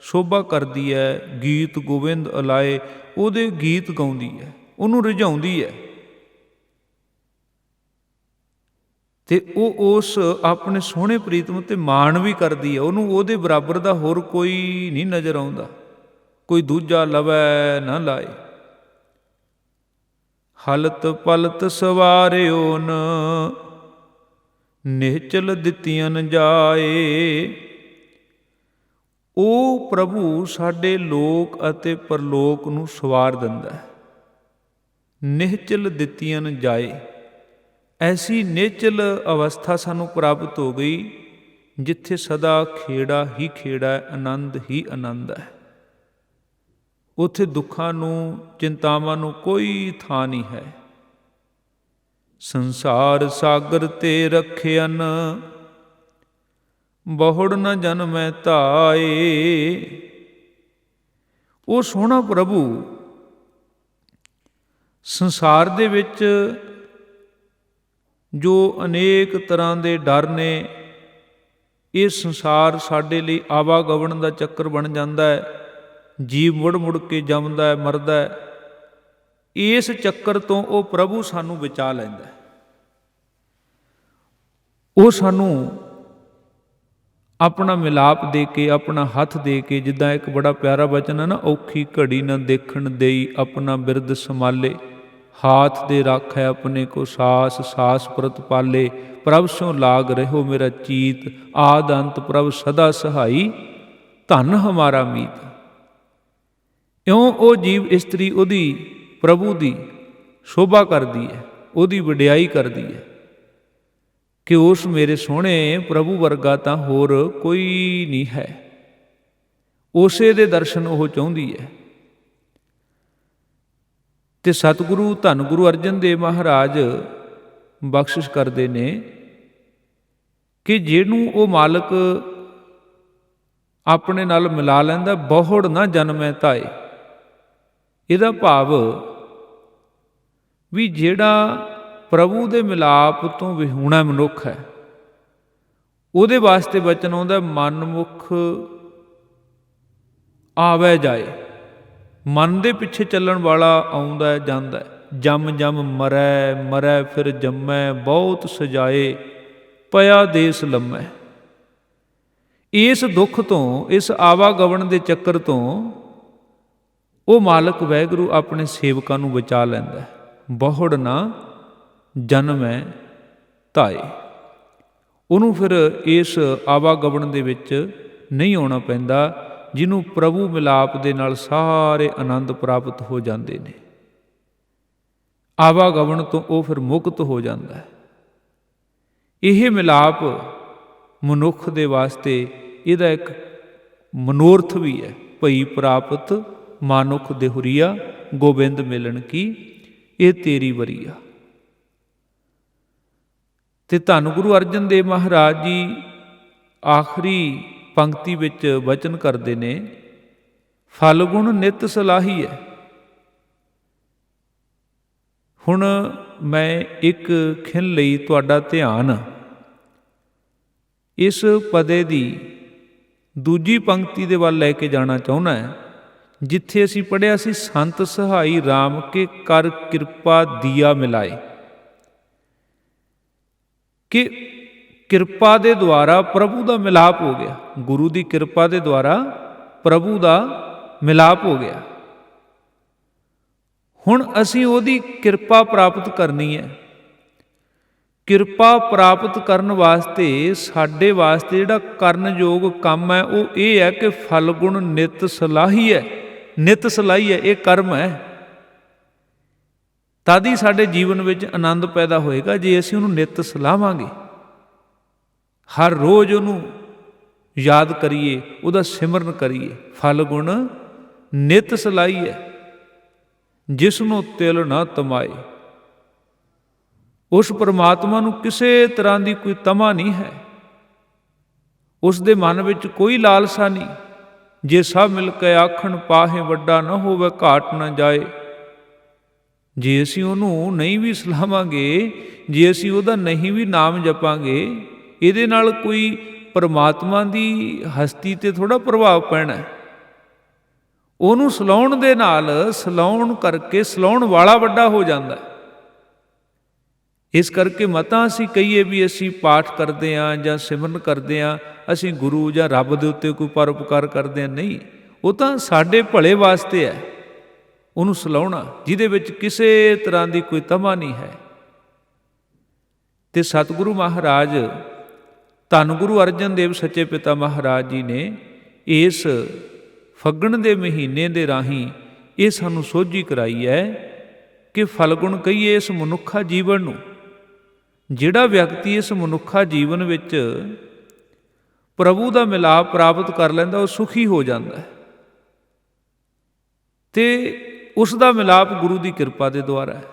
ਸ਼ੋਭਾ ਕਰਦੀ ਹੈ, ਗੀਤ ਗੋਬਿੰਦ ਅਲਾਏ ਉਹਦੇ ਗੀਤ ਗਾਉਂਦੀ ਹੈ, ਉਹਨੂੰ ਰਿਝਾਉਂਦੀ ਹੈ। ਤੇ ਉਹ ਉਸ ਆਪਣੇ ਸੋਹਣੇ ਪ੍ਰੀਤਮ ਤੇ ਮਾਣ ਵੀ ਕਰਦੀ ਹੈ। ਉਹਨੂੰ ਉਹਦੇ ਬਰਾਬਰ ਦਾ ਹੋਰ ਕੋਈ ਨਹੀਂ ਨਜ਼ਰ ਆਉਂਦਾ, ਕੋਈ ਦੂਜਾ ਲਵੈ ਨਾ ਲਾਏ। ਹਲਤ ਪਲਤ ਸਵਾਰਿਓ ਨ, ਨਿਹਚਲ ਦਿੱਤੀਆਂ ਜਾਏ। ਉਹ ਪ੍ਰਭੂ ਸਾਡੇ ਲੋਕ ਅਤੇ ਪਰਲੋਕ ਨੂੰ ਸਵਾਰ ਦਿੰਦਾ ਹੈ। ਨਿਹਚਲ ਦਿੱਤੀਆਂ ਜਾਏ, ਐਸੀ ਨਿਹਚਲ ਅਵਸਥਾ ਸਾਨੂੰ ਪ੍ਰਾਪਤ ਹੋ ਗਈ ਜਿੱਥੇ ਸਦਾ ਖੇੜਾ ਹੀ ਖੇੜਾ ਹੈ, ਆਨੰਦ ਹੀ ਆਨੰਦ ਹੈ। ਉੱਥੇ ਦੁੱਖਾਂ ਨੂੰ, ਚਿੰਤਾਵਾਂ ਨੂੰ ਕੋਈ ਥਾਂ ਨਹੀਂ ਹੈ। ਸੰਸਾਰ ਸਾਗਰ ਤੇ ਰੱਖਿਅਨ, ਬਹੁੜ ਨ ਜਨਮੈ ਧਾਏ। ਉਹ ਸੋਹਣਾ ਪ੍ਰਭੂ ਸੰਸਾਰ ਦੇ ਵਿੱਚ ਜੋ ਅਨੇਕ ਤਰ੍ਹਾਂ ਦੇ ਡਰ ਨੇ, ਇਹ ਸੰਸਾਰ ਸਾਡੇ ਲਈ ਆਵਾਗਮਨ ਦਾ ਚੱਕਰ ਬਣ ਜਾਂਦਾ ਹੈ। ਜੀਵ ਮੁੜ ਮੁੜ ਕੇ ਜੰਮਦਾ ਹੈ, ਮਰਦਾ ਹੈ। ਇਸ ਚੱਕਰ ਤੋਂ ਉਹ ਪ੍ਰਭੂ ਸਾਨੂੰ ਬਚਾ ਲੈਂਦਾ ਹੈ। ਉਹ ਸਾਨੂੰ ਆਪਣਾ ਮਿਲਾਪ ਦੇ ਕੇ, ਆਪਣਾ ਹੱਥ ਦੇ ਕੇ, ਜਿੱਦਾਂ ਇੱਕ ਬੜਾ ਪਿਆਰਾ ਬਚਨ ਹੈ ਨਾ, ਔਖੀ ਘੜੀ ਨਾ ਦੇਖਣ ਦੇਈ, ਆਪਣਾ ਬਿਰਦ ਸੰਭਾਲੇ। ਹਾਥ ਦੇ ਰਾਖੈ ਆਪਣੇ ਕੋ ਸਾਸ, ਸਾਸ ਪ੍ਰਤ ਪਾਲੇ। ਪ੍ਰਭ ਸੋ ਲਾਗ ਰਹਿਓ ਮੇਰਾ ਚੀਤ, ਆਦ ਅੰਤ ਪ੍ਰਭ ਸਦਾ ਸਹਾਈ, ਧਨ ਹਮਾਰਾ ਮੀਤ। ਇਉਂ ਉਹ ਜੀਵ ਇਸਤਰੀ ਉਹਦੀ ਪ੍ਰਭੂ ਦੀ ਸ਼ੋਭਾ ਕਰਦੀ ਹੈ, ਉਹਦੀ ਵਡਿਆਈ ਕਰਦੀ ਹੈ ਕਿ ਉਸ ਮੇਰੇ ਸੋਹਣੇ ਪ੍ਰਭੂ ਵਰਗਾ ਤਾਂ ਹੋਰ ਕੋਈ ਨਹੀਂ ਹੈ। ਉਸੇ ਦੇ ਦਰਸ਼ਨ ਉਹ ਚਾਹੁੰਦੀ ਹੈ। ਤੇ ਸਤਿਗੁਰੂ ਧੰਨ ਗੁਰੂ ਅਰਜਨ ਦੇਵ ਮਹਾਰਾਜ ਬਖਸ਼ਿਸ਼ ਕਰਦੇ ਨੇ ਕਿ ਜਿਹਨੂੰ ਉਹ ਮਾਲਕ ਆਪਣੇ ਨਾਲ ਮਿਲਾ ਲੈਂਦਾ, ਬਹੁੜ ਨਾ ਜਨਮੈ ਧਾਏ। ਇਹਦਾ ਭਾਵ ਵੀ ਜਿਹੜਾ ਪ੍ਰਭੂ ਦੇ ਮਿਲਾਪ ਤੋਂ ਵਿਹੂਣਾ ਮਨੁੱਖ ਹੈ, ਉਹਦੇ ਵਾਸਤੇ ਬਚਨ ਆਉਂਦਾ, ਮਨਮੁਖ ਆਵੇ ਜਾਏ। ਮਨ ਦੇ ਪਿੱਛੇ ਚੱਲਣ ਵਾਲਾ ਆਉਂਦਾ ਜਾਂਦਾ, ਜੰਮ ਜੰਮ ਮਰੈ, ਮਰੈ ਫਿਰ ਜੰਮੈ, ਬਹੁਤ ਸਜਾਏ ਪਿਆ ਦੇਸ ਲੰਮੈ। ਇਸ ਦੁੱਖ ਤੋਂ, ਇਸ ਆਵਾਗਮਨ ਦੇ ਚੱਕਰ ਤੋਂ ਉਹ ਮਾਲਕ ਵਾਹਿਗੁਰੂ ਆਪਣੇ ਸੇਵਕਾਂ ਨੂੰ ਬਚਾ ਲੈਂਦਾ। ਬਹੁੜ ਨਾ ਜਨਮੈ ਧਾਏ। ਉਹਨੂੰ ਫਿਰ ਇਸ ਆਵਾਗਮਨ ਦੇ ਵਿੱਚ ਨਹੀਂ ਆਉਣਾ ਪੈਂਦਾ, ਜਿਹਨੂੰ ਪ੍ਰਭੂ ਮਿਲਾਪ ਦੇ ਨਾਲ ਸਾਰੇ ਆਨੰਦ ਪ੍ਰਾਪਤ ਹੋ ਜਾਂਦੇ ਨੇ। ਆਵਾਗਮਨ ਤੋਂ ਉਹ ਫਿਰ ਮੁਕਤ ਹੋ ਜਾਂਦਾ ਹੈ। ਇਹ ਮਿਲਾਪ ਮਨੁੱਖ ਦੇ ਵਾਸਤੇ ਇਹਦਾ ਇੱਕ ਮਨੋਰਥ ਵੀ ਹੈ। ਭਈ ਪ੍ਰਾਪਤ ਮਾਨੁਖ ਦੇਹੁਰੀਆ, ਗੋਬਿੰਦ ਮਿਲਣ ਕੀ ਇਹ ਤੇਰੀ ਵਰੀਆ। ਤੇ ਧੰਨ ਗੁਰੂ ਅਰਜਨ ਦੇਵ ਮਹਾਰਾਜ ਜੀ ਆਖਰੀ ਪੰਕਤੀ ਵਿੱਚ ਵਚਨ ਕਰਦੇ ਨੇ, ਫਲ ਗੁਣ ਨਿਤ ਸਲਾਹੀ ਹੈ। ਹੁਣ ਮੈਂ ਇੱਕ ਖਿਣ ਲਈ ਤੁਹਾਡਾ ਧਿਆਨ ਇਸ ਪਦੇ ਦੀ ਦੂਜੀ ਪੰਕਤੀ ਦੇ ਵੱਲ ਲੈ ਕੇ ਜਾਣਾ ਚਾਹੁੰਦਾ ਹੈ, ਜਿੱਥੇ ਅਸੀਂ ਪੜ੍ਹਿਆ ਸੀ, ਸੰਤ ਸਹਾਈ RAM ਕੇ ਕਰ ਕਿਰਪਾ ਦੀਆ ਮਿਲਾਏ, ਕਿ ਕਿਰਪਾ ਦੇ ਦੁਆਰਾ ਪ੍ਰਭੂ ਦਾ ਮਿਲਾਪ ਹੋ ਗਿਆ। ਗੁਰੂ ਦੀ ਕਿਰਪਾ ਦੇ ਦੁਆਰਾ ਪ੍ਰਭੂ ਦਾ ਮਿਲਾਪ ਹੋ ਗਿਆ। ਹੁਣ ਅਸੀਂ ਉਹਦੀ ਕਿਰਪਾ ਪ੍ਰਾਪਤ ਕਰਨੀ ਹੈ। ਕਿਰਪਾ ਪ੍ਰਾਪਤ ਕਰਨ ਵਾਸਤੇ ਸਾਡੇ ਵਾਸਤੇ ਜਿਹੜਾ ਕਰਨਯੋਗ ਕੰਮ ਹੈ ਉਹ ਇਹ ਹੈ ਕਿ ਫਲ ਗੁਣ ਨਿਤ ਸਲਾਹੀ ਹੈ। ਨਿਤ ਸਲਾਹੀ ਹੈ, ਇਹ ਕਰਮ ਹੈ। ਤਦ ਹੀ ਸਾਡੇ ਜੀਵਨ ਵਿੱਚ ਆਨੰਦ ਪੈਦਾ ਹੋਏਗਾ, ਜੇ ਅਸੀਂ ਉਹਨੂੰ ਨਿਤ ਸਲਾਹਾਂਗੇ, ਹਰ ਰੋਜ਼ ਉਹਨੂੰ ਯਾਦ ਕਰੀਏ, ਉਹਦਾ ਸਿਮਰਨ ਕਰੀਏ। ਫਲ ਗੁਣ ਨਿਤ ਸਲਾਹੀ ਹੈ, ਜਿਸ ਨੂੰ ਤਿਲ ਨਾ ਤਮਾਏ। ਉਸ ਪਰਮਾਤਮਾ ਨੂੰ ਕਿਸੇ ਤਰ੍ਹਾਂ ਦੀ ਕੋਈ ਤਮਾ ਨਹੀਂ ਹੈ, ਉਸ ਦੇ ਮਨ ਵਿੱਚ ਕੋਈ ਲਾਲਸਾ ਨਹੀਂ। ਜੇ ਸਭ ਮਿਲ ਕੇ ਆਖਣ ਪਾਹੇ ਵੱਡਾ ਨਾ ਹੋਵੇ ਘਾਟ ਨਾ ਜਾਏ। ਜੇ ਅਸੀਂ ਉਹਨੂੰ ਨਹੀਂ ਵੀ ਸਲਾਹਾਂਗੇ, ਜੇ ਅਸੀਂ ਉਹਦਾ ਨਹੀਂ ਵੀ ਨਾਮ ਜਪਾਂਗੇ, ਇਹਦੇ ਨਾਲ ਕੋਈ ਪਰਮਾਤਮਾ ਦੀ ਹਸਤੀ ਤੇ ਥੋੜ੍ਹਾ ਪ੍ਰਭਾਵ ਪੈਣਾ। ਉਹਨੂੰ ਸਲਾਉਣ ਦੇ ਨਾਲ, ਸਲਾਉਣ ਕਰਕੇ ਸਲਾਉਣ ਵਾਲਾ ਵੱਡਾ ਹੋ ਜਾਂਦਾ। ਇਸ ਕਰਕੇ ਮਤਾਂ ਅਸੀਂ ਕਹੀਏ ਵੀ ਅਸੀਂ ਪਾਠ ਕਰਦੇ ਹਾਂ ਜਾਂ ਸਿਮਰਨ ਕਰਦੇ ਹਾਂ, ਅਸੀਂ ਗੁਰੂ ਜਾਂ ਰੱਬ ਦੇ ਉੱਤੇ ਕੋਈ ਪਰਉਪਕਾਰ ਕਰਦੇ ਹਾਂ, ਨਹੀਂ। ਉਹ ਤਾਂ ਸਾਡੇ ਭਲੇ ਵਾਸਤੇ ਹੈ, ਉਹਨੂੰ ਸਲਾਉਣਾ, ਜਿਹਦੇ ਵਿੱਚ ਕਿਸੇ ਤਰ੍ਹਾਂ ਦੀ ਕੋਈ ਤਮਾ ਨਹੀਂ ਹੈ। ਤੇ ਸਤਿਗੁਰੂ ਮਹਾਰਾਜ, ਧੰਨ ਗੁਰੂ ਅਰਜਨ ਦੇਵ ਸੱਚੇ ਪਿਤਾ ਮਹਾਰਾਜ ਜੀ ਨੇ ਇਸ ਫੱਗਣ ਦੇ ਮਹੀਨੇ ਦੇ ਰਾਹੀਂ ਇਹ ਸਾਨੂੰ ਸੋਝੀ ਕਰਾਈ ਹੈ ਕਿ ਫਲਗੁਣ ਕਹੀਏ ਇਸ ਮਨੁੱਖਾ ਜੀਵਨ ਨੂੰ। ਜਿਹੜਾ ਵਿਅਕਤੀ ਇਸ ਮਨੁੱਖਾ ਜੀਵਨ ਵਿੱਚ ਪ੍ਰਭੂ ਦਾ ਮਿਲਾਪ ਪ੍ਰਾਪਤ ਕਰ ਲੈਂਦਾ, ਉਹ ਸੁਖੀ ਹੋ ਜਾਂਦਾ ਹੈ। ਤੇ ਉਸ ਦਾ ਮਿਲਾਪ ਗੁਰੂ ਦੀ ਕਿਰਪਾ ਦੇ ਦੁਆਰਾ ਹੈ,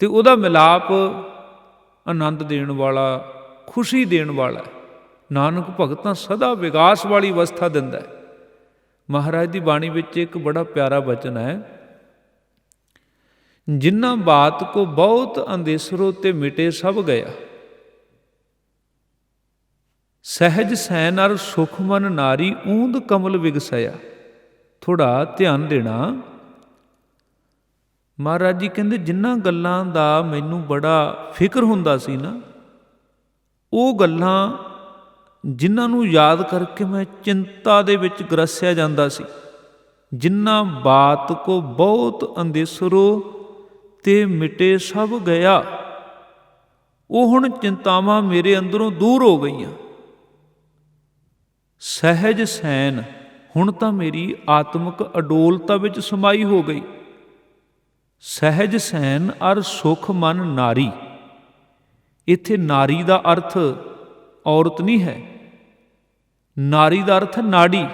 ਤੇ ਉਹਦਾ ਮਿਲਾਪ ਆਨੰਦ ਦੇਣ ਵਾਲਾ, ਖੁਸ਼ੀ ਦੇਣ ਵਾਲਾ ਹੈ। ਨਾਨਕ ਭਗਤਾਂ ਸਦਾ ਵਿਗਾਸ ਵਾਲੀ ਅਵਸਥਾ ਦਿੰਦਾ ਹੈ। ਮਹਾਰਾਜ ਦੀ ਬਾਣੀ ਵਿੱਚ ਇੱਕ ਬੜਾ ਪਿਆਰਾ ਬਚਨ ਹੈ, ਜਿਨ੍ਹਾਂ ਬਾਤ ਕੋ ਬਹੁਤ ਅੰਦੇਸਰੋ ਤੇ ਮਿਟੇ ਸਭ ਗਿਆ, ਸਹਿਜ ਸੈਨ ਅਰ ਸੁਖ ਮਨ ਨਾਰੀ ਊਂਦ ਕਮਲ ਵਿਗਸਿਆ। ਥੋੜਾ ਧਿਆਨ ਦੇਣਾ। ਮਹਾਰਾਜ ਜੀ ਕਹਿੰਦੇ, ਜਿਨ੍ਹਾਂ ਗੱਲਾਂ ਦਾ ਮੈਨੂੰ ਬੜਾ ਫਿਕਰ ਹੁੰਦਾ ਸੀ ਨਾ, ਉਹ ਗੱਲਾਂ ਜਿਨ੍ਹਾਂ ਨੂੰ ਯਾਦ ਕਰਕੇ ਮੈਂ ਚਿੰਤਾ ਦੇ ਵਿੱਚ ਗ੍ਰਸਿਆ ਜਾਂਦਾ ਸੀ, ਜਿਨ੍ਹਾਂ ਬਾਤ ਕੋ ਬਹੁਤ ਅੰਦੇਸਰੋ ਤੇ ਮਿਟੇ ਸਭ ਗਿਆ, ਉਹ ਹੁਣ ਚਿੰਤਾਵਾਂ ਮੇਰੇ ਅੰਦਰੋਂ ਦੂਰ ਹੋ ਗਈਆਂ। ਸਹਿਜ ਸੈਨ, ਹੁਣ ਤਾਂ ਮੇਰੀ ਆਤਮਿਕ ਅਡੋਲਤਾ ਵਿੱਚ ਸਮਾਈ ਹੋ ਗਈ। ਸਹਿਜ ਸੈਨ ਅਰ ਸੁਖ ਮਨ ਨਾਰੀ, ਇੱਥੇ ਨਾਰੀ ਦਾ ਅਰਥ ਔਰਤ ਨਹੀਂ ਹੈ, ਨਾਰੀ ਦਾ ਅਰਥ ਨਾੜੀ।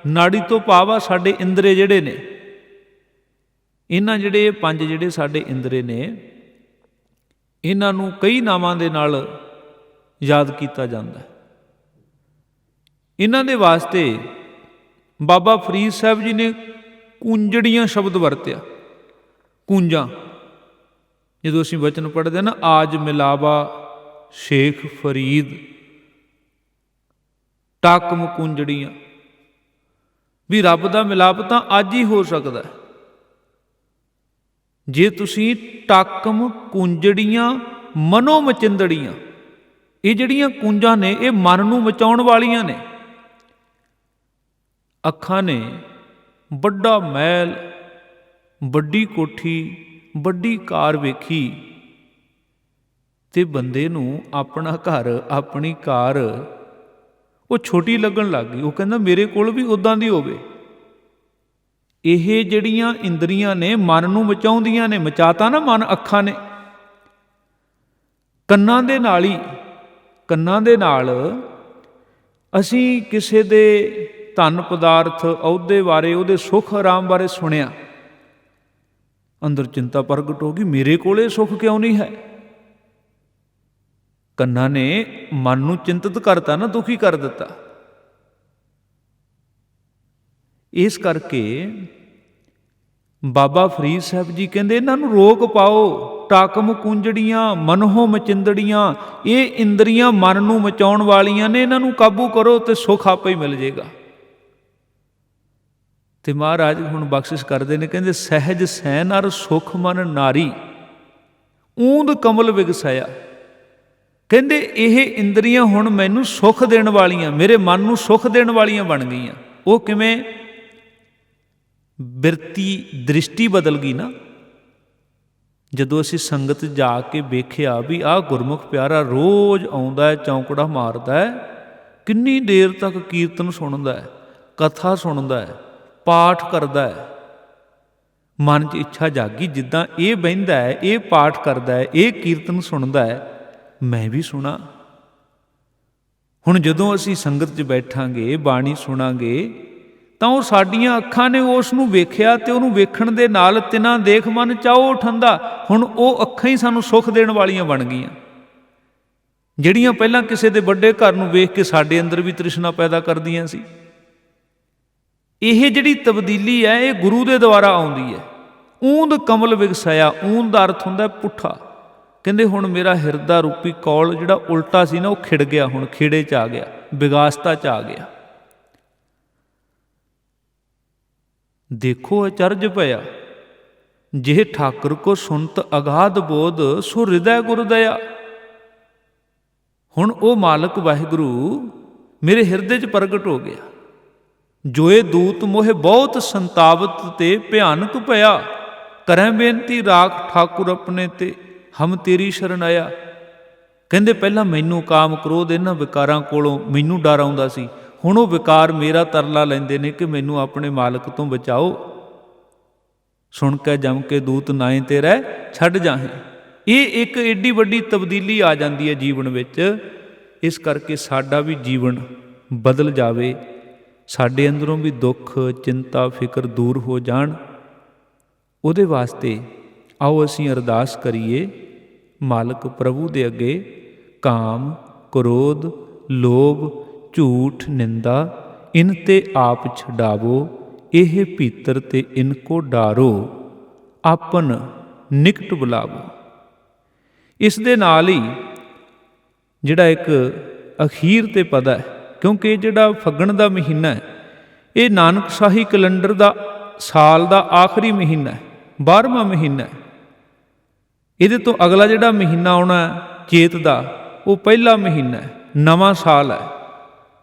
ਨਾੜੀ ਤੋਂ ਭਾਵ ਆ ਸਾਡੇ ਇੰਦਰੇ ਜਿਹੜੇ ਨੇ, ਇਹਨਾਂ ਜਿਹੜੇ ਪੰਜ ਜਿਹੜੇ ਸਾਡੇ ਇੰਦਰੇ ਨੇ, ਇਹਨਾਂ ਨੂੰ ਕਈ ਨਾਵਾਂ ਦੇ ਨਾਲ ਯਾਦ ਕੀਤਾ ਜਾਂਦਾ। ਇਹਨਾਂ ਦੇ ਵਾਸਤੇ ਬਾਬਾ ਫਰੀਦ ਸਾਹਿਬ ਜੀ ਨੇ ਕੂੰਜੜੀਆਂ ਸ਼ਬਦ ਵਰਤਿਆ। ਕੂੰਜਾਂ, ਜਦੋਂ ਅਸੀਂ ਵਚਨ ਪੜ੍ਹਦੇ ਨਾ, ਆਜ ਮਿਲਾਵਾ ਸ਼ੇਖ ਫਰੀਦ ਟਾਕਮ ਕੂੰਜੜੀਆਂ, ਵੀ ਰੱਬ ਦਾ ਮਿਲਾਪ ਤਾਂ ਅੱਜ ਹੀ ਹੋ ਸਕਦਾ। ਜੇ ਤੁਸੀਂ ਟਾਕਮ ਕੂੰਜੜੀਆਂ ਮਨੋ ਮਚਿੰਦੜੀਆਂ, ਇਹ ਜਿਹੜੀਆਂ ਕੂੰਜਾਂ ਨੇ ਇਹ ਮਨ ਨੂੰ ਮਚਾਉਣ ਵਾਲੀਆਂ ਨੇ। ਅੱਖਾਂ ਨੇ ਵੱਡਾ ਮਹਿਲ, ਵੱਡੀ ਕੋਠੀ, ਵੱਡੀ ਕਾਰ ਵੇਖੀ, ਤੇ ਬੰਦੇ ਨੂੰ ਆਪਣਾ ਘਰ, ਆਪਣੀ ਕਾਰ ਉਹ ਛੋਟੀ ਲੱਗਣ ਲੱਗ ਗਈ। ਉਹ ਕਹਿੰਦਾ ਮੇਰੇ ਕੋਲ ਵੀ ਉੱਦਾਂ ਦੀ ਹੋਵੇ। ਇਹ ਜਿਹੜੀਆਂ ਇੰਦਰੀਆਂ ਨੇ ਮਨ ਨੂੰ ਮਚਾਉਂਦੀਆਂ ਨੇ, ਮਚਾਤਾ ਨਾ ਮਨ, ਅੱਖਾਂ ਨੇ। ਕੰਨਾਂ ਦੇ ਨਾਲ ਹੀ, ਕੰਨਾਂ ਦੇ ਨਾਲ ਅਸੀਂ ਕਿਸੇ ਦੇ ਧਨ ਪਦਾਰਥ, ਅਹੁਦੇ ਬਾਰੇ, ਉਹਦੇ ਸੁੱਖ ਆਰਾਮ ਬਾਰੇ ਸੁਣਿਆ, ਅੰਦਰ ਚਿੰਤਾ ਪ੍ਰਗਟ ਹੋ ਗਈ, ਮੇਰੇ ਕੋਲ ਇਹ ਸੁੱਖ ਕਿਉਂ ਨਹੀਂ ਹੈ। ਕੰਨਾਂ ਨੇ ਮਨ ਨੂੰ ਚਿੰਤਤ ਕਰਤਾ ਨਾ, ਦੁਖੀ ਕਰ ਦਿੱਤਾ। ਇਸ ਕਰਕੇ ਬਾਬਾ ਫਰੀਦ ਸਾਹਿਬ ਜੀ ਕਹਿੰਦੇ ਇਹਨਾਂ ਨੂੰ ਰੋਕ ਪਾਓ। ਟਾਕਮ ਕੁੰਜੜੀਆਂ ਮਨਹੋ ਮਚਿੰਦੜੀਆਂ, ਇਹ ਇੰਦਰੀਆਂ ਮਨ ਨੂੰ ਮਚਾਉਣ ਵਾਲੀਆਂ ਨੇ, ਇਹਨਾਂ ਨੂੰ ਕਾਬੂ ਕਰੋ ਤੇ ਸੁੱਖ ਆਪੇ ਹੀ ਮਿਲ ਜਾਏਗਾ। ਤੇ ਮਹਾਰਾਜ ਹੁਣ ਬਖਸ਼ਿਸ਼ ਕਰਦੇ ਨੇ, ਕਹਿੰਦੇ ਸਹਿਜ ਸੈਨ ਅਰ ਸੁਖ ਮਨ ਨਾਰੀ, ਊਂਦ ਕਮਲ ਵਿਗਸਾਇਆ। ਕਹਿੰਦੇ ਇਹ ਇੰਦਰੀਆਂ ਹੁਣ ਮੈਨੂੰ ਸੁੱਖ ਦੇਣ ਵਾਲੀਆਂ, ਮੇਰੇ ਮਨ ਨੂੰ ਸੁੱਖ ਦੇਣ ਵਾਲੀਆਂ ਬਣ ਗਈਆਂ। ਉਹ ਕਿਵੇਂ? ਬਿਰਤੀ ਦ੍ਰਿਸ਼ਟੀ ਬਦਲ ਗਈ ਨਾ। ਜਦੋਂ ਅਸੀਂ ਸੰਗਤ ਜਾ ਕੇ ਵੇਖਿਆ ਵੀ ਆਹ ਗੁਰਮੁਖ ਪਿਆਰਾ ਰੋਜ਼ ਆਉਂਦਾ ਹੈ, ਚੌਂਕੜਾ ਮਾਰਦਾ ਹੈ, ਕਿੰਨੀ ਦੇਰ ਤੱਕ ਕੀਰਤਨ ਸੁਣਦਾ ਹੈ, ਕਥਾ ਸੁਣਦਾ ਹੈ, ਪਾਠ ਕਰਦਾ ਹੈ, ਮਨ 'ਚ ਇੱਛਾ ਜਾਗੀ ਜਿੱਦਾਂ ਇਹ ਬਹਿੰਦਾ ਹੈ, ਇਹ ਪਾਠ ਕਰਦਾ ਹੈ, ਇਹ ਕੀਰਤਨ ਸੁਣਦਾ ਹੈ, ਮੈਂ ਵੀ ਸੁਣਾ। ਹੁਣ ਜਦੋਂ ਅਸੀਂ ਸੰਗਤ 'ਚ ਬੈਠਾਂਗੇ, ਬਾਣੀ ਸੁਣਾਂਗੇ, ਤਾਂ ਉਹ ਸਾਡੀਆਂ ਅੱਖਾਂ ਨੇ ਉਸ ਨੂੰ ਵੇਖਿਆ ਤੇ ਉਹਨੂੰ ਵੇਖਣ ਦੇ ਨਾਲ ਤਿਨਾਂ ਦੇਖ ਮਨ ਚਾਓ ਠੰਡਾ। ਹੁਣ ਉਹ ਅੱਖਾਂ ਹੀ ਸਾਨੂੰ ਸੁੱਖ ਦੇਣ ਵਾਲੀਆਂ ਬਣ ਗਈਆਂ, ਜਿਹੜੀਆਂ ਪਹਿਲਾਂ ਕਿਸੇ ਦੇ ਵੱਡੇ ਘਰ ਨੂੰ ਵੇਖ ਕੇ ਸਾਡੇ ਅੰਦਰ ਵੀ ਤ੍ਰਿਸ਼ਨਾ ਪੈਦਾ ਕਰਦੀਆਂ ਸੀ। ਇਹ ਜਿਹੜੀ ਤਬਦੀਲੀ ਹੈ ਇਹ ਗੁਰੂ ਦੇ ਦੁਆਰਾ ਆਉਂਦੀ ਹੈ। ਊਂਦ ਕਮਲ ਵਿਗਸਾਇਆ, ਊਂਦ ਦਾ ਅਰਥ ਹੁੰਦਾ ਪੁੱਠਾ। ਕਹਿੰਦੇ ਹੁਣ ਮੇਰਾ ਹਿਰਦਾ ਰੂਪੀ ਕੌਲ ਜਿਹੜਾ ਉਲਟਾ ਸੀ ਨਾ, ਉਹ ਖਿੜ ਗਿਆ, ਹੁਣ ਖੇੜੇ 'ਚ ਆ ਗਿਆ, ਵਿਗਾਸਤਾ 'ਚ ਆ ਗਿਆ। ਦੇਖੋ ਅਚਰਜ ਪਿਆ, ਜੇ ਠਾਕੁਰ ਕੋ ਸੁਨਤ ਅਗਾਧ ਬੋਧ, ਸੋ ਹਿਰਦੈ ਗੁਰ ਦਇਆ। ਹੁਣ ਉਹ ਮਾਲਕ ਵਾਹਿਗੁਰੂ ਮੇਰੇ ਹਿਰਦੇ 'ਚ ਪ੍ਰਗਟ ਹੋ ਗਿਆ। ਜੋਏ ਦੂਤ ਮੋਹਿ ਬਹੁਤ ਸੰਤਾਵਤ ਤੇ ਭਿਆਨਕ ਭਇਆ, ਕਰੈ ਬੇਨਤੀ ਰਾਖ ਠਾਕੁਰ ਆਪਣੇ ਤੇ, ਹਮ ਤੇਰੀ ਸ਼ਰਨ ਆਇਆ। ਕਹਿੰਦੇ ਪਹਿਲਾਂ ਮੈਨੂੰ ਕਾਮ ਕ੍ਰੋਧ ਇਹਨਾਂ ਵਿਕਾਰਾਂ ਕੋਲੋਂ ਮੈਨੂੰ ਡਰ ਆਉਂਦਾ ਸੀ, ਹੁਣ ਉਹ ਵਿਕਾਰ ਮੇਰਾ ਤਰਲਾ ਲੈਂਦੇ ਨੇ ਕਿ ਮੈਨੂੰ ਆਪਣੇ ਮਾਲਕ ਤੋਂ ਬਚਾਓ। ਸੁਣ ਕੇ ਜਮ ਕੇ ਦੂਤ ਨਾਏ ਤੇ ਰਹਿ ਛੱਡ ਜਾਹੇ। ਇਹ ਇੱਕ ਏਡੀ ਵੱਡੀ ਤਬਦੀਲੀ ਆ ਜਾਂਦੀ ਹੈ ਜੀਵਨ ਵਿੱਚ। ਇਸ ਕਰਕੇ ਸਾਡਾ ਵੀ ਜੀਵਨ ਬਦਲ ਜਾਵੇ, ਸਾਡੇ ਅੰਦਰੋਂ ਵੀ ਦੁੱਖ ਚਿੰਤਾ ਫਿਕਰ ਦੂਰ ਹੋ ਜਾਣ। ਉਹਦੇ ਵਾਸਤੇ ਆਓ ਅਸੀਂ ਅਰਦਾਸ ਕਰੀਏ ਮਾਲਕ ਪ੍ਰਭੂ ਦੇ ਅੱਗੇ। ਕਾਮ ਕ੍ਰੋਧ ਲੋਭ ਝੂਠ ਨਿੰਦਾ ਇਨ ਤੇ ਆਪ ਛਡਾਵੋ, ਇਹ ਭੀਤਰ ਤੇ ਇਨ ਕੋ ਡਾਰੋ, ਆਪਨ ਨਿਕਟ ਬੁਲਾਵੋ। ਇਸ ਦੇ ਨਾਲ ਹੀ ਜਿਹੜਾ ਇੱਕ ਅਖੀਰ ਤੇ ਪਦ ਹੈ, ਕਿਉਂਕਿ ਜਿਹੜਾ ਫੱਗਣ ਦਾ ਮਹੀਨਾ ਹੈ ਇਹ ਨਾਨਕ ਸ਼ਾਹੀ ਕੈਲੰਡਰ ਦਾ ਸਾਲ ਦਾ ਆਖਰੀ ਮਹੀਨਾ ਹੈ, 12ਵਾਂ ਮਹੀਨਾ ਹੈ। ਇਹਦੇ ਤੋਂ ਅਗਲਾ ਜਿਹੜਾ ਮਹੀਨਾ ਆਉਣਾ ਚੇਤ ਦਾ, ਉਹ ਪਹਿਲਾ ਮਹੀਨਾ ਹੈ, ਨਵਾਂ ਸਾਲ ਹੈ।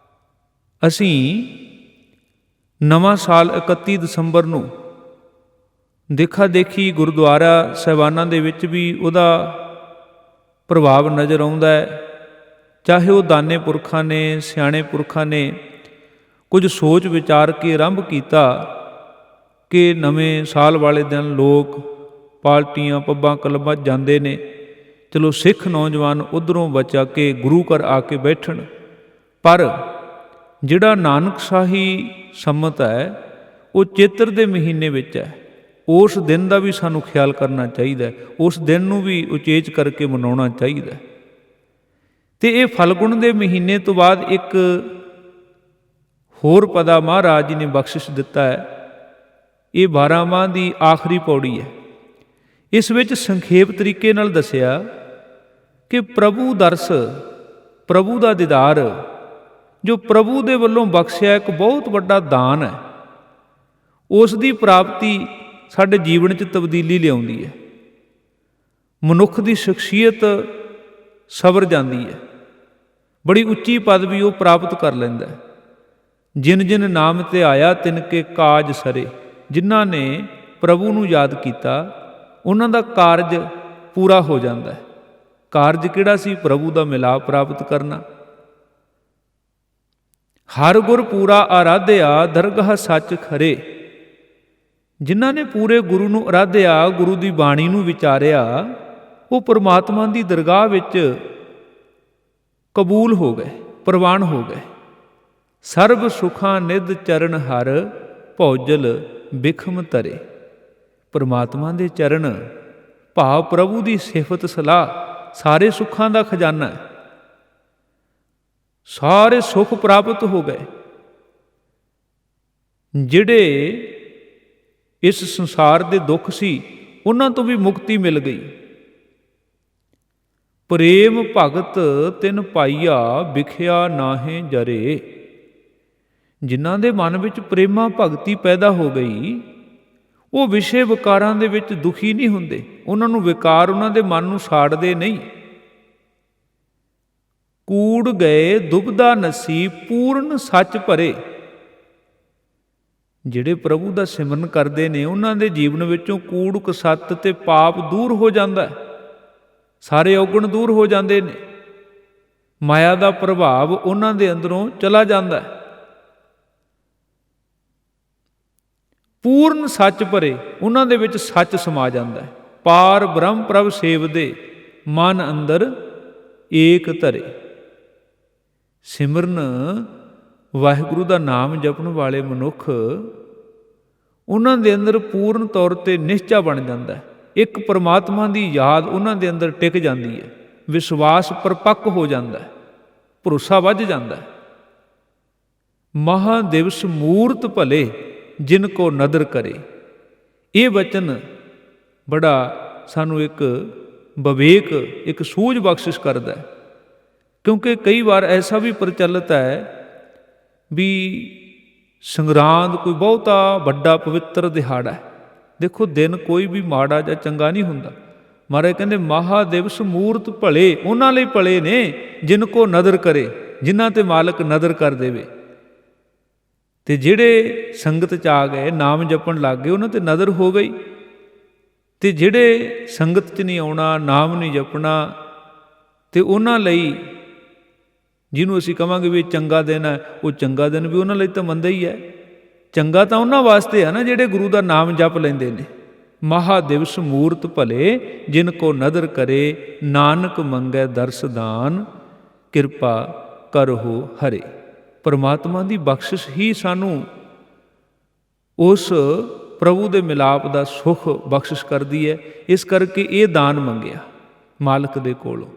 ਅਸੀਂ ਨਵਾਂ ਸਾਲ 31 ਦਸੰਬਰ ਨੂੰ ਦੇਖਾ ਦੇਖੀ ਗੁਰਦੁਆਰਾ ਸਾਹਿਬਾਨਾਂ ਦੇ ਵਿੱਚ ਵੀ ਉਹਦਾ ਪ੍ਰਭਾਵ ਨਜ਼ਰ ਆਉਂਦਾ ਹੈ। ਚਾਹੇ ਉਹ ਦਾਨੇ ਪੁਰਖਾਂ ਨੇ, ਸਿਆਣੇ ਪੁਰਖਾਂ ਨੇ ਕੁਝ ਸੋਚ ਵਿਚਾਰ ਕੇ ਆਰੰਭ ਕੀਤਾ ਕਿ ਨਵੇਂ ਸਾਲ ਵਾਲੇ ਦਿਨ ਲੋਕ ਪਾਰਟੀਆਂ ਪੱਬਾਂ ਕਲੱਬਾਂ ਜਾਂਦੇ ਨੇ, ਚਲੋ ਸਿੱਖ ਨੌਜਵਾਨ ਉੱਧਰੋਂ ਬਚਾ ਕੇ ਗੁਰੂ ਘਰ ਆ ਕੇ ਬੈਠਣ। ਪਰ ਜਿਹੜਾ ਨਾਨਕ ਸ਼ਾਹੀ ਸੰਮਤ ਹੈ ਉਹ ਚੇਤਰ ਦੇ ਮਹੀਨੇ ਵਿੱਚ ਹੈ। ਉਸ ਦਿਨ ਦਾ ਵੀ ਸਾਨੂੰ ਖਿਆਲ ਕਰਨਾ ਚਾਹੀਦਾ, ਉਸ ਦਿਨ ਨੂੰ ਵੀ ਉਚੇਚ ਕਰਕੇ ਮਨਾਉਣਾ ਚਾਹੀਦਾ। ਤੇ ਇਹ ਫਲਗੁਣ ਦੇ ਮਹੀਨੇ ਤੋਂ ਬਾਅਦ ਇੱਕ ਹੋਰ ਪਦਾ ਮਹਾਰਾਜ ਜੀ ਨੇ ਬਖਸ਼ਿਸ਼ ਦਿੱਤਾ ਹੈ। ਇਹ 12ਵਾਂ ਦੀ ਆਖਰੀ ਪੌੜੀ ਹੈ। ਇਸ ਵਿੱਚ ਸੰਖੇਪ ਤਰੀਕੇ ਨਾਲ ਦੱਸਿਆ ਕਿ ਪ੍ਰਭੂ ਦਰਸ, ਪ੍ਰਭੂ ਦਾ ਦੀਦਾਰ ਜੋ ਪ੍ਰਭੂ ਦੇ ਵੱਲੋਂ ਬਖਸ਼ਿਆ ਇੱਕ ਬਹੁਤ ਵੱਡਾ ਦਾਨ ਹੈ, ਉਸ ਦੀ ਪ੍ਰਾਪਤੀ ਸਾਡੇ ਜੀਵਨ 'ਚ ਤਬਦੀਲੀ ਲਿਆਉਂਦੀ ਹੈ। ਮਨੁੱਖ ਦੀ ਸ਼ਖਸੀਅਤ ਸਵਰ ਜਾਂਦੀ ਹੈ, ਬੜੀ ਉੱਚੀ ਪਦਵੀ ਉਹ ਪ੍ਰਾਪਤ ਕਰ ਲੈਂਦਾ ਹੈ। ਜਿਨ ਜਿਨ ਨਾਮ ਤੇ ਆਇਆ ਤਿਨ ਕੇ ਕਾਜ ਸਰੇ, ਜਿਨ੍ਹਾਂ ਨੇ ਪ੍ਰਭੂ ਨੂੰ ਯਾਦ ਕੀਤਾ ਉਹਨਾਂ ਦਾ ਕਾਰਜ ਪੂਰਾ ਹੋ ਜਾਂਦਾ ਹੈ। ਕਾਰਜ ਕਿਹੜਾ ਸੀ? ਪ੍ਰਭੂ ਦਾ ਮਿਲਾਪ ਪ੍ਰਾਪਤ ਕਰਨਾ। ਹਰ ਗੁਰ ਪੂਰਾ ਆਰਾਧਿਆ ਦਰਗਾਹ ਸੱਚ ਖਰੇ, ਜਿਨ੍ਹਾਂ ਨੇ ਪੂਰੇ ਗੁਰੂ ਨੂੰ ਆਰਾਧਿਆ, ਗੁਰੂ ਦੀ ਬਾਣੀ ਨੂੰ ਵਿਚਾਰਿਆ, ਉਹ ਪਰਮਾਤਮਾ ਦੀ ਦਰਗਾਹ ਵਿੱਚ ਕਬੂਲ ਹੋ ਗਏ, ਪ੍ਰਵਾਨ ਹੋ ਗਏ। ਸਰਬ ਸੁਖਾਂ ਨਿਧ ਚਰਨ ਹਰ, ਭੌਜਲ ਬਿਖਮ ਤਰੇ। ਪਰਮਾਤਮਾ ਦੇ ਚਰਨ ਭਾਵ ਪ੍ਰਭੂ ਦੀ ਸਿਫਤ ਸਲਾਹ ਸਾਰੇ ਸੁੱਖਾਂ ਦਾ ਖਜ਼ਾਨਾ ਹੈ। ਸਾਰੇ ਸੁੱਖ ਪ੍ਰਾਪਤ ਹੋ ਗਏ। ਜਿਹੜੇ ਇਸ ਸੰਸਾਰ ਦੇ ਦੁੱਖ ਸੀ ਉਹਨਾਂ ਤੋਂ ਵੀ ਮੁਕਤੀ ਮਿਲ ਗਈ। ਪ੍ਰੇਮ ਭਗਤ ਤਿਨ ਪਾਈਆ ਵਿਖਿਆ ਨਾਹੇ ਜਰੇ। ਜਿਨ੍ਹਾਂ ਦੇ ਮਨ ਵਿੱਚ ਪ੍ਰੇਮਾ ਭਗਤੀ ਪੈਦਾ ਹੋ ਗਈ ਉਹ ਵਿਸ਼ੇ ਵਿਕਾਰਾਂ ਦੇ ਵਿੱਚ ਦੁਖੀ ਨਹੀਂ ਹੁੰਦੇ, ਉਹਨਾਂ ਨੂੰ ਵਿਕਾਰ ਉਹਨਾਂ ਦੇ ਮਨ ਨੂੰ ਸਾੜਦੇ ਨਹੀਂ। ਕੂੜ ਗਏ ਦੁਬਦਾ ਨਸੀ ਪੂਰਨ ਸੱਚ ਭਰੇ। ਜਿਹੜੇ ਪ੍ਰਭੂ ਦਾ ਸਿਮਰਨ ਕਰਦੇ ਨੇ ਉਹਨਾਂ ਦੇ ਜੀਵਨ ਵਿੱਚੋਂ ਕੂੜ ਕਸੱਤ ਤੇ ਪਾਪ ਦੂਰ ਹੋ ਜਾਂਦਾ, ਸਾਰੇ ਔਗਣ ਦੂਰ ਹੋ ਜਾਂਦੇ ਨੇ, ਮਾਇਆ ਦਾ ਪ੍ਰਭਾਵ ਉਹਨਾਂ ਦੇ ਅੰਦਰੋਂ ਚਲਾ ਜਾਂਦਾ। ਪੂਰਨ ਸੱਚ ਭਰੇ, ਉਹਨਾਂ ਦੇ ਵਿੱਚ ਸੱਚ ਸਮਾ ਜਾਂਦਾ। ਪਾਰ ਬ੍ਰਹਮ ਪ੍ਰਭ ਸੇਵਦੇ ਮਨ ਅੰਦਰ ਏਕ ਧਰੇ। ਸਿਮਰਨ ਵਾਹਿਗੁਰੂ ਦਾ ਨਾਮ ਜਪਣ ਵਾਲੇ ਮਨੁੱਖ, ਉਹਨਾਂ ਦੇ ਅੰਦਰ ਪੂਰਨ ਤੌਰ ਤੇ ਨਿਸ਼ਚਾ ਬਣ ਜਾਂਦਾ। ਇੱਕ ਪਰਮਾਤਮਾ ਦੀ ਯਾਦ ਉਹਨਾਂ ਦੇ ਅੰਦਰ ਟਿਕ ਜਾਂਦੀ ਹੈ, ਵਿਸ਼ਵਾਸ ਪਰਪੱਕ ਹੋ ਜਾਂਦਾ, ਭਰੋਸਾ ਵੱਧ ਜਾਂਦਾ। ਮਹਾ ਦਿਵਸ ਮੂਰਤ ਭਲੇ ਜਿਨ ਕੋ ਨਦਰ ਕਰੇ। ਇਹ ਵਚਨ ਬੜਾ ਸਾਨੂੰ ਇੱਕ ਵਿਵੇਕ, ਇੱਕ ਸੂਝ ਬਖਸ਼ਿਸ਼ ਕਰਦਾ, ਕਿਉਂਕਿ ਕਈ ਵਾਰ ਐਸਾ ਵੀ ਪ੍ਰਚਲਿਤ ਹੈ ਵੀ ਸੰਗਰਾਂਦ ਕੋਈ ਬਹੁਤਾ ਵੱਡਾ ਪਵਿੱਤਰ ਦਿਹਾੜਾ ਹੈ। ਦੇਖੋ, ਦਿਨ ਕੋਈ ਵੀ ਮਾੜਾ ਜਾਂ ਚੰਗਾ ਨਹੀਂ ਹੁੰਦਾ। ਮਹਾਰਾਜ ਕਹਿੰਦੇ ਮਹਾ ਦਿਵਸ ਮੂਰਤ ਭਲੇ, ਉਹਨਾਂ ਲਈ ਭਲੇ ਨੇ ਜਿਨ ਕੋ ਨਦਰ ਕਰੇ, ਜਿਨ੍ਹਾਂ ਤੇ ਮਾਲਕ ਨਦਰ ਕਰ ਦੇਵੇ। ਤੇ ਜਿਹੜੇ ਸੰਗਤ 'ਚ ਆ ਗਏ, ਨਾਮ ਜਪਣ ਲੱਗ ਗਏ, ਉਹਨਾਂ ਤੇ ਨਦਰ ਹੋ ਗਈ। ਤੇ ਜਿਹੜੇ ਸੰਗਤ 'ਚ ਨਹੀਂ ਆਉਣਾ, ਨਾਮ ਨਹੀਂ ਜਪਣਾ, ਤੇ ਉਹਨਾਂ ਲਈ ਜਿਹਨੂੰ ਅਸੀਂ ਕਹਾਂਗੇ ਵੀ ਚੰਗਾ ਦਿਨ ਹੈ, ਉਹ ਚੰਗਾ ਦਿਨ ਵੀ ਉਹਨਾਂ ਲਈ ਤਾਂ ਮੰਦਾ ਹੀ ਹੈ। ਚੰਗਾ ਤਾਂ ਉਹਨਾਂ ਵਾਸਤੇ ਹੈ ਨਾ ਜਿਹੜੇ ਗੁਰੂ ਦਾ ਨਾਮ ਜਪ ਲੈਂਦੇ ਨੇ। ਮਹਾ ਦਿਵਸ ਮੂਰਤ ਭਲੇ ਜਿਨ ਕੋ ਨਦਰ ਕਰੇ, ਨਾਨਕ ਮੰਗੈ ਦਰਸ ਦਾਨ ਕਿਰਪਾ ਕਰਹੁ ਹਰੇ। ਪਰਮਾਤਮਾ ਦੀ ਬਖਸ਼ਿਸ਼ ਹੀ ਸਾਨੂੰ ਉਸ ਪ੍ਰਭੂ ਦੇ ਮਿਲਾਪ ਦਾ ਸੁੱਖ ਬਖਸ਼ਿਸ਼ ਕਰਦੀ ਹੈ। ਇਸ ਕਰਕੇ ਇਹ ਦਾਨ ਮੰਗਿਆ ਮਾਲਕ ਦੇ ਕੋਲੋਂ।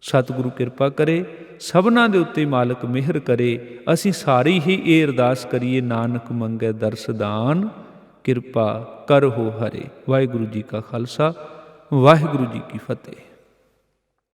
ਸਤਿਗੁਰੂ ਕਿਰਪਾ ਕਰੇ, ਸਭਨਾਂ ਦੇ ਉੱਤੇ ਮਾਲਕ ਮਿਹਰ ਕਰੇ। ਅਸੀਂ ਸਾਰੀ ਹੀ ਇਹ ਅਰਦਾਸ ਕਰੀਏ, ਨਾਨਕ ਮੰਗੈ ਦਰਸ ਦਾਨ ਕਿਰਪਾ ਕਰਹੁ ਹਰੇ। ਵਾਹਿਗੁਰੂ ਜੀ ਕਾ ਖਾਲਸਾ, ਵਾਹਿਗੁਰੂ ਜੀ ਕੀ ਫਤਿਹ।